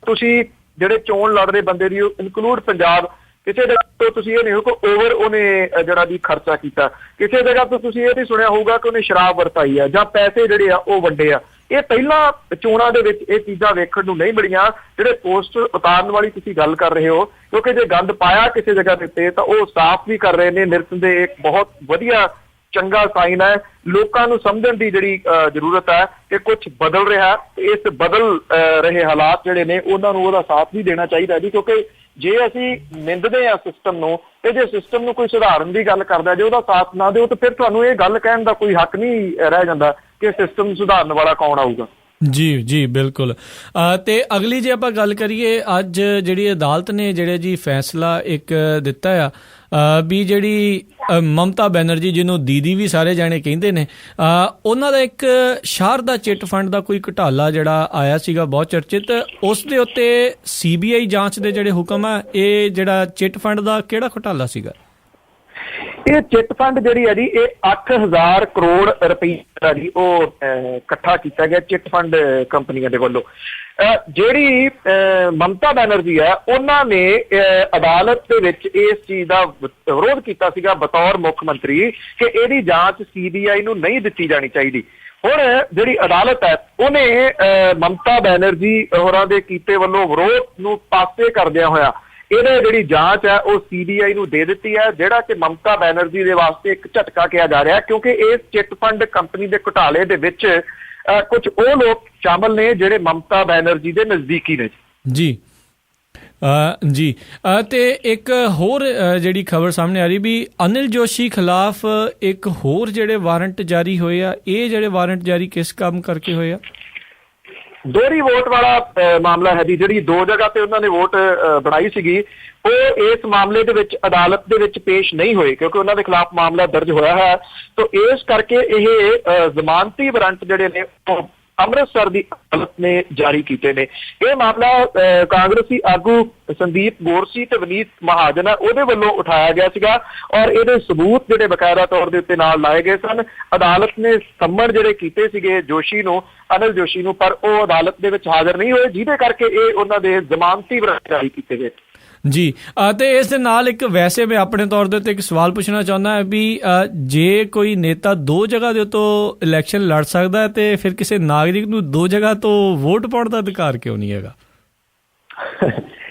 ਤੁਸੀਂ ਜਿਹੜੇ ਚੋਣ ਲੜ ਰਹੇ ਬੰਦੇ ਦੀ ਇਨਕਲੂਡ ਪੰਜਾਬ, ਕਿਸੇ ਜਗ੍ਹਾ ਤੋਂ ਤੁਸੀਂ ਇਹ ਨਹੀਂ ਹੋ ਕਿ ਓਵਰ ਉਹਨੇ ਜਿਹੜਾ ਵੀ ਖਰਚਾ ਕੀਤਾ, ਕਿਸੇ ਜਗ੍ਹਾ ਤੋਂ ਤੁਸੀਂ ਇਹ ਨਹੀਂ ਸੁਣਿਆ ਹੋਊਗਾ ਕਿ ਉਹਨੇ ਸ਼ਰਾਬ ਵਰਤਾਈ ਆ ਜਾਂ ਪੈਸੇ ਜਿਹੜੇ ਆ ਉਹ ਵੰਡੇ ਆ। ਇਹ ਪਹਿਲਾਂ ਚੋਣਾਂ ਦੇ ਵਿੱਚ ਇਹ ਚੀਜ਼ਾਂ ਵੇਖਣ ਨੂੰ ਨਹੀਂ ਮਿਲੀਆਂ। ਜਿਹੜੇ ਪੋਸਟਰ ਉਤਾਰਨ ਵਾਲੀ ਤੁਸੀਂ ਗੱਲ ਕਰ ਰਹੇ ਹੋ, ਕਿਉਂਕਿ ਜੇ ਗੰਦ ਪਾਇਆ ਕਿਸੇ ਜਗ੍ਹਾ ਦੇ ਉੱਤੇ ਤਾਂ ਉਹ ਸਾਫ਼ ਵੀ ਕਰ ਰਹੇ ਨੇ। ਨਿਰਤ ਦੇ ਇੱਕ ਬਹੁਤ ਵਧੀਆ ਚੰਗਾ ਸਾਈਨ ਹੈ। ਲੋਕਾਂ ਨੂੰ ਸਮਝਣ ਦੀ ਜਿਹੜੀ ਜ਼ਰੂਰਤ ਹੈ ਕਿ ਕੁਝ ਬਦਲ ਰਿਹਾ, ਇਸ ਬਦਲ ਰਹੇ ਹਾਲਾਤ ਜਿਹੜੇ ਨੇ ਉਹਨਾਂ ਨੂੰ ਉਹਦਾ ਸਾਥ ਵੀ ਦੇਣਾ ਚਾਹੀਦਾ ਜੀ, ਕਿਉਂਕਿ ਜੇ ਅਸੀਂ ਨਿੰਦਦੇ ਹਾਂ ਸਿਸਟਮ ਨੂੰ ਤੇ ਜੇ ਸਿਸਟਮ ਨੂੰ ਕੋਈ ਸੁਧਾਰਨ ਦੀ ਗੱਲ ਕਰਦਾ, ਜੇ ਉਹਦਾ ਸਾਥ ਨਾ ਦਿਓ ਤਾਂ ਫਿਰ ਤੁਹਾਨੂੰ ਇਹ ਗੱਲ ਕਹਿਣ ਦਾ ਕੋਈ ਹੱਕ ਨਹੀਂ ਰਹਿ ਜਾਂਦਾ ਕਿ ਸਿਸਟਮ ਸੁਧਾਰਨ ਵਾਲਾ ਕੌਣ ਆਊਗਾ। ਜੀ ਬਿਲਕੁਲ। ਤੇ ਅਗਲੀ ਜੇ ਆਪਾਂ ਗੱਲ ਕਰੀਏ, ਅੱਜ ਜਿਹੜੀ ਅਦਾਲਤ ਨੇ ਜਿਹੜੇ ਜੀ ਫੈਸਲਾ ਇੱਕ ਦਿੱਤਾ ਆ ਵੀ ਜਿਹੜੀ ਮਮਤਾ ਬੈਨਰਜੀ ਜਿਹਨੂੰ ਦੀਦੀ ਵੀ ਸਾਰੇ ਜਾਣੇ ਕਹਿੰਦੇ ਨੇ, ਉਹਨਾਂ ਦਾ ਇੱਕ ਸ਼ਾਰਦਾ ਚਿੱਟ ਫੰਡ ਦਾ ਕੋਈ ਘੁਟਾਲਾ ਜਿਹੜਾ ਆਇਆ ਸੀਗਾ ਬਹੁਤ ਚਰਚਿਤ, ਉਸ ਦੇ ਉੱਤੇ CBI ਜਾਂਚ ਦੇ ਜਿਹੜੇ ਹੁਕਮ ਆ, ਇਹ ਜਿਹੜਾ ਚਿੱਟ ਫੰਡ ਦਾ ਕਿਹੜਾ ਘੁਟਾਲਾ ਸੀਗਾ? ਇਹ ਚਿੱਟ ਫੰਡ ਜਿਹੜੀ ਹੈ ਜੀ ਇਹ 8000 ਕਰੋੜ ਰੁਪਏ ਦਾ ਜੀ ਉਹ ਇਕੱਠਾ ਕੀਤਾ ਗਿਆ ਚਿੱਟ ਫੰਡ ਕੰਪਨੀਆਂ ਦੇ ਵੱਲੋਂ। ਜਿਹੜੀ ਮਮਤਾ ਬੈਨਰਜੀ ਹੈ ਉਹਨਾਂ ਨੇ ਅਦਾਲਤ ਦੇ ਵਿੱਚ ਇਸ ਚੀਜ਼ ਦਾ ਵਿਰੋਧ ਕੀਤਾ ਸੀਗਾ ਬਤੌਰ ਮੁੱਖ ਮੰਤਰੀ ਕਿ ਇਹਦੀ ਜਾਂਚ CBI ਨੂੰ ਨਹੀਂ ਦਿੱਤੀ ਜਾਣੀ ਚਾਹੀਦੀ। ਹੁਣ ਜਿਹੜੀ ਅਦਾਲਤ ਹੈ ਉਹਨੇ ਮਮਤਾ ਬੈਨਰਜੀ ਹੋਰਾਂ ਦੇ ਕੀਤੇ ਵੱਲੋਂ ਵਿਰੋਧ ਨੂੰ ਪਾਸੇ ਕਰਦਿਆਂ ਹੋਇਆ ਇਹਦੇ ਜਿਹੜੀ ਜਾਂਚ ਹੈ ਉਹ CBI ਨੂੰ ਦੇ ਦਿੱਤੀ ਹੈ, ਜਿਹੜਾ ਕਿ ਮਮਤਾ ਬੈਨਰਜੀ ਦੇ ਵਾਸਤੇ ਇੱਕ ਝਟਕਾ ਕਿਹਾ ਜਾ ਰਿਹਾ, ਕਿਉਂਕਿ ਇਸ ਚਿੱਟ ਫੰਡ ਕੰਪਨੀ ਦੇ ਘੁਟਾਲੇ ਦੇ ਵਿੱਚ ਕੁਝ ਉਹ ਲੋਕ ਸ਼ਾਮਲ ਨੇ ਜਿਹੜੇ ਮਮਤਾ ਬੈਨਰਜੀ ਦੇ ਨਜ਼ਦੀਕੀ ਨੇ। ਜੀ ਜੀ ਤੇ ਇੱਕ ਹੋਰ ਜਿਹੜੀ ਖਬਰ ਸਾਹਮਣੇ ਆ ਰਹੀ ਵੀ ਅਨਿਲ ਜੋਸ਼ੀ ਖਿਲਾਫ ਇੱਕ ਹੋਰ ਜਿਹੜੇ ਵਾਰੰਟ ਜਾਰੀ ਹੋਏ ਆ, ਇਹ ਜਿਹੜੇ ਵਾਰੰਟ ਜਾਰੀ ਕਿਸ ਕੰਮ ਕਰਕੇ ਹੋਏ ਆ? ਦੋਹਰੀ ਵੋਟ ਵਾਲਾ ਮਾਮਲਾ ਹੈ ਜੀ। ਜਿਹੜੀ 2 ਜਗ੍ਹਾ ਤੇ ਉਹਨਾਂ ਨੇ ਵੋਟ ਬਣਾਈ ਸੀਗੀ, ਉਹ ਇਸ ਮਾਮਲੇ ਦੇ ਵਿੱਚ ਅਦਾਲਤ ਦੇ ਵਿੱਚ ਪੇਸ਼ ਨਹੀਂ ਹੋਏ ਕਿਉਂਕਿ ਉਹਨਾਂ ਦੇ ਖਿਲਾਫ ਮਾਮਲਾ ਦਰਜ ਹੋਇਆ ਹੈ। ਤਾਂ ਇਸ ਕਰਕੇ ਇਹ ਜ਼ਮਾਨਤੀ ਵਾਰੰਟ ਜਿਹੜੇ ਨੇ ਉਹ ਅੰਮ੍ਰਿਤਸਰ ਦੀ ਅਦਾਲਤ ਨੇ ਜਾਰੀ ਕੀਤੇ ਨੇ। ਇਹ ਮਾਮਲਾ ਕਾਂਗਰਸੀ ਆਗੂ ਸੰਦੀਪ ਗੋਰਸੀ ਤੇ ਵਨੀਤ ਮਹਾਜਨ ਉਹਦੇ ਵੱਲੋਂ ਉਠਾਇਆ ਗਿਆ ਸੀਗਾ ਔਰ ਇਹਦੇ ਸਬੂਤ ਜਿਹੜੇ ਬਕਾਇਦਾ ਤੌਰ ਦੇ ਉੱਤੇ ਨਾਲ ਲਾਏ ਗਏ ਸਨ। ਅਦਾਲਤ ਨੇ ਸੰਮਣ ਜਿਹੜੇ ਕੀਤੇ ਸੀਗੇ ਜੋਸ਼ੀ ਨੂੰ, ਅਨਿਲ ਜੋਸ਼ੀ ਨੂੰ, ਪਰ ਉਹ ਅਦਾਲਤ ਦੇ ਵਿੱਚ ਹਾਜ਼ਰ ਨਹੀਂ ਹੋਏ, ਜਿਹਦੇ ਕਰਕੇ ਇਹ ਉਹਨਾਂ ਦੇ ਜ਼ਮਾਨਤੀ ਵਾਰੰਟ ਜਾਰੀ ਕੀਤੇ ਗਏ। ਜੀ ਤੇ ਇਸ ਦੇ ਨਾਲ ਇੱਕ ਵੈਸੇ ਮੈਂ ਆਪਣੇ ਤੌਰ ਦੇ ਉੱਤੇ ਇੱਕ ਸਵਾਲ ਪੁੱਛਣਾ ਚਾਹੁੰਦਾ ਵੀ ਜੇ ਕੋਈ ਨੇਤਾ 2 ਜਗ੍ਹਾ ਦੇ ਉੱਤੋਂ ਇਲੈਕਸ਼ਨ ਲੜ ਸਕਦਾ ਤੇ ਫਿਰ ਕਿਸੇ ਨਾਗਰਿਕ ਨੂੰ 2 ਜਗ੍ਹਾ ਤੋਂ ਵੋਟ ਪਾਉਣ ਦਾ ਅਧਿਕਾਰ ਕਿਉਂ ਨਹੀਂ ਹੈਗਾ?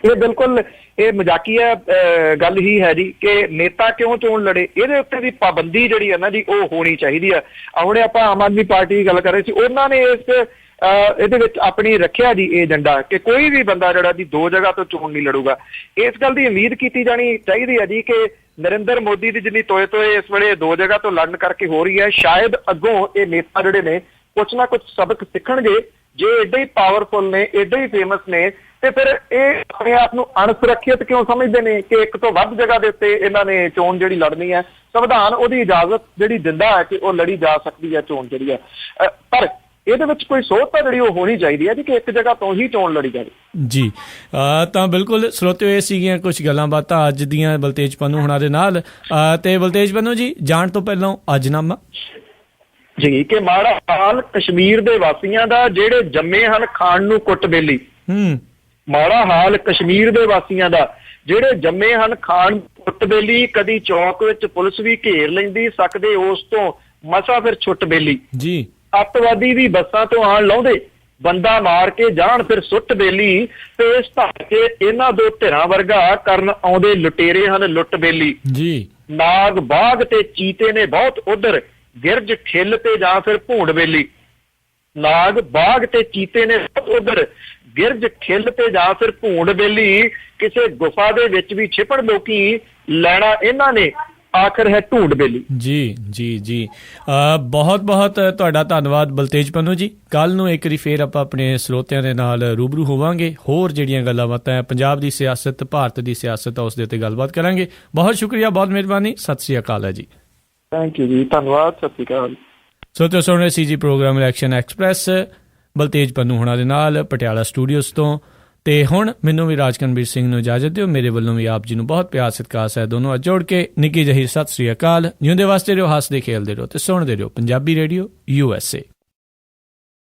ਇਹ ਬਿਲਕੁਲ ਇਹ ਮਜ਼ਾਕੀਆ ਗੱਲ ਹੀ ਹੈ ਜੀ ਕਿ ਨੇਤਾ ਕਿਉਂ ਚੋਣ ਲੜੇ, ਇਹਦੇ ਉੱਤੇ ਦੀ ਪਾਬੰਦੀ ਜਿਹੜੀ ਹੈ ਨਾ ਜੀ ਉਹ ਹੋਣੀ ਚਾਹੀਦੀ ਆ। ਹੁਣੇ ਆਪਾਂ ਆਮ ਆਦਮੀ ਪਾਰਟੀ ਦੀ ਗੱਲ ਕਰ ਰਹੇ ਸੀ, ਉਹਨਾਂ ਨੇ ਇਹਦੇ ਵਿੱਚ ਆਪਣੀ ਰੱਖਿਆ ਜੀ ਇਹ ਏਜੰਡਾ ਕਿ ਕੋਈ ਵੀ ਬੰਦਾ ਜਿਹੜਾ ਜੀ 2 ਜਗ੍ਹਾ ਤੋਂ ਚੋਣ ਨਹੀਂ ਲੜੂਗਾ। ਇਸ ਗੱਲ ਦੀ ਉਮੀਦ ਕੀਤੀ ਜਾਣੀ ਚਾਹੀਦੀ ਹੈ ਜੀ ਕਿ ਨਰਿੰਦਰ ਮੋਦੀ ਦੀ ਜਿੰਨੀ ਤੋਏ ਇਸ ਵੇਲੇ 2 ਜਗ੍ਹਾ ਤੋਂ ਲੜਨ ਕਰਕੇ ਹੋ ਰਹੀ ਹੈ, ਸ਼ਾਇਦ ਅੱਗੋਂ ਇਹ ਨੇਤਾ ਜਿਹੜੇ ਨੇ ਕੁਛ ਨਾ ਕੁਛ ਸਬਕ ਸਿੱਖਣਗੇ। ਜੇ ਏਡੇ ਹੀ ਪਾਵਰਫੁਲ ਨੇ, ਏਡੇ ਹੀ ਫੇਮਸ ਨੇ, ਤੇ ਫਿਰ ਇਹ ਆਪਣੇ ਆਪ ਨੂੰ ਅਣਸੁਰੱਖਿਅਤ ਕਿਉਂ ਸਮਝਦੇ ਨੇ ਕਿ ਇੱਕ ਤੋਂ ਵੱਧ ਜਗ੍ਹਾ ਦੇ ਉੱਤੇ ਇਹਨਾਂ ਨੇ ਚੋਣ ਜਿਹੜੀ ਲੜਨੀ ਹੈ? ਸੰਵਿਧਾਨ ਉਹਦੀ ਇਜਾਜ਼ਤ ਜਿਹੜੀ ਦਿੰਦਾ ਹੈ ਕਿ ਉਹ ਲੜੀ ਜਾ ਸਕਦੀ ਹੈ ਚੋਣ ਜਿਹੜੀ ਹੈ, ਪਰ ਇਹਦੇ ਵਿੱਚ ਕੋਈ ਸੋਚ ਤਾਂ ਜਿਹੜੀ ਉਹ ਹੋਣੀ ਚਾਹੀਦੀ ਹੈ ਜੀ ਕਿ ਇੱਕ ਜਗ੍ਹਾ ਤੋਂ ਹੀ ਚੋਣ ਲੜੀ ਜਾਵੇ। ਜੀ ਤਾਂ ਬਿਲਕੁਲ ਸਰੋਤਿਓ, ਇਹ ਸੀਗੀਆਂ ਕੁਝ ਗੱਲਾਂ ਬਾਤਾਂ ਅੱਜ ਦੀਆਂ ਬਲਤੇਜ ਪੰਨੂ ਹੁਣਾਂ ਦੇ ਨਾਲ। ਤੇ ਬਲਤੇਜ ਪੰਨੂ ਜੀ, ਜਾਣ ਤੋਂ ਪਹਿਲਾਂ ਅੱਜਨਾਮਾ ਜੀ ਕਿ ਮਾੜਾ ਹਾਲ ਕਸ਼ਮੀਰ ਦੇ ਵਾਸੀਆਂ ਦਾ ਜਿਹੜੇ ਜੰਮੇ ਹਨ ਖਾਣ ਨੂੰ ਕੁੱਟ ਬੇਲੀ। ਮਾੜਾ ਹਾਲ ਕਸ਼ਮੀਰ ਦੇ ਵਾਸੀਆਂ ਦਾ ਜਿਹੜੇ ਜੰਮੇ ਹਨ ਖਾਣ ਕੁੱਟ ਬੇਲੀ। ਕਦੀ ਚੌਕ ਵਿੱਚ ਪੁਲਿਸ ਵੀ ਘੇਰ ਲੈਂਦੀ, ਸਕਦੇ ਉਸ ਤੋਂ ਮਸਾ ਫਿਰ ਛੁੱਟ ਬੇਲੀ। ਜੀ ਅੱਤਵਾਦੀ ਵੀ ਬੱਸਾਂ ਤੋਂ ਆਣ ਲਾਉਂਦੇ, ਬੰਦਾ ਮਾਰ ਕੇ ਜਾਣ ਫਿਰ ਸੁੱਟ ਬੇਲੀ। ਤੇ ਇਸ ਧੱਕੇ ਇਹਨਾਂ 2 ਧਿਰਾਂ ਵਰਗਾ ਕਰਨ ਆਉਂਦੇ ਲੁਟੇਰੇ ਹਨ ਲੁੱਟ ਬੇਲੀ। ਜੀ ਨਾਗ ਬਾਗ ਤੇ ਚੀਤੇ ਨੇ ਬਹੁਤ ਉਧਰ, ਗਿਰਜ ਖਿੱਲ ਤੇ ਜਾਂ ਫਿਰ ਭੂੰਡ ਬੇਲੀ। ਨਾਗ ਬਾਗ ਤੇ ਚੀਤੇ ਨੇ ਬਹੁਤ ਉਧਰ, ਗਿਰਜ ਖਿੱਲ ਤੇ ਜਾਂ ਫਿਰ ਭੂੰਡ ਬੇਲੀ। ਕਿਸੇ ਗੁਫਾ ਦੇ ਵਿੱਚ ਵੀ ਛਿਪਣ ਲੋਕੀ, ਲੈਣਾ ਇਹਨਾਂ ਨੇ ਆਖਰ ਹੈ ਢੂੰਡ ਬੇਲੀ। ਜੀ ਜੀ ਜੀ ਬਹੁਤ ਬਹੁਤ ਤੁਹਾਡਾ ਧੰਨਵਾਦ ਬਲਤੇਜ ਪੰਨੂ ਜੀ। ਕੱਲ ਨੂੰ ਇੱਕ ਵਾਰੀ ਫੇਰ ਆਪਾਂ ਆਪਣੇ ਸਰੋਤਿਆਂ ਦੇ ਨਾਲ ਰੂਬਰੂ ਹੋਵਾਂਗੇ, ਹੋਰ ਜਿਹੜੀਆਂ ਗੱਲਾਂ ਬਾਤਾਂ ਪੰਜਾਬ ਦੀ ਸਿਆਸਤ, ਭਾਰਤ ਦੀ ਸਿਆਸਤ ਆ, ਉਸ ਦੇ ਉੱਤੇ ਗੱਲਬਾਤ ਕਰਾਂਗੇ। ਬਹੁਤ ਸ਼ੁਕਰੀਆ, ਬਹੁਤ ਮਿਹਰਬਾਨੀ, ਸਤਿ ਸ੍ਰੀ ਅਕਾਲ ਹੈ ਜੀ। ਥੈਂਕ ਯੂ ਜੀ, ਧੰਨਵਾਦ, ਸਤਿ ਸ੍ਰੀ ਅਕਾਲ। ਸੋ ਸੁਣ ਰਹੇ ਸੀ ਜੀ program election express Baltej Pannu ਹੁਣਾਂ ਦੇ ਨਾਲ ਪਟਿਆਲਾ ਸਟੂਡੀਓਜ਼ ਤੋਂ। ਤੇ ਹੁਣ ਮੈਨੂੰ ਵੀ ਰਾਜਕਨਵੀਰ ਸਿੰਘ ਨੂੰ ਇਜਾਜ਼ਤ ਦਿਓ। ਮੇਰੇ ਵੱਲੋਂ ਵੀ ਆਪ ਜੀ ਨੂੰ ਬਹੁਤ ਪਿਆਰ ਸਤਿਕਾਰ ਹੈ। ਦੋਨੋਂ ਅੱਜ ਜੋੜ ਕੇ ਨਿੱਕੀ ਜਿਹੀ ਸਤਿ ਸ੍ਰੀ ਅਕਾਲ। ਜਿਉਂਦੇ ਵਾਸਤੇ ਰਹੋ, ਹੱਸਦੇ ਖੇਲਦੇ ਰਹੋ ਤੇ ਸੁਣਦੇ ਰਹੋ ਪੰਜਾਬੀ ਰੇਡੀਓ USA।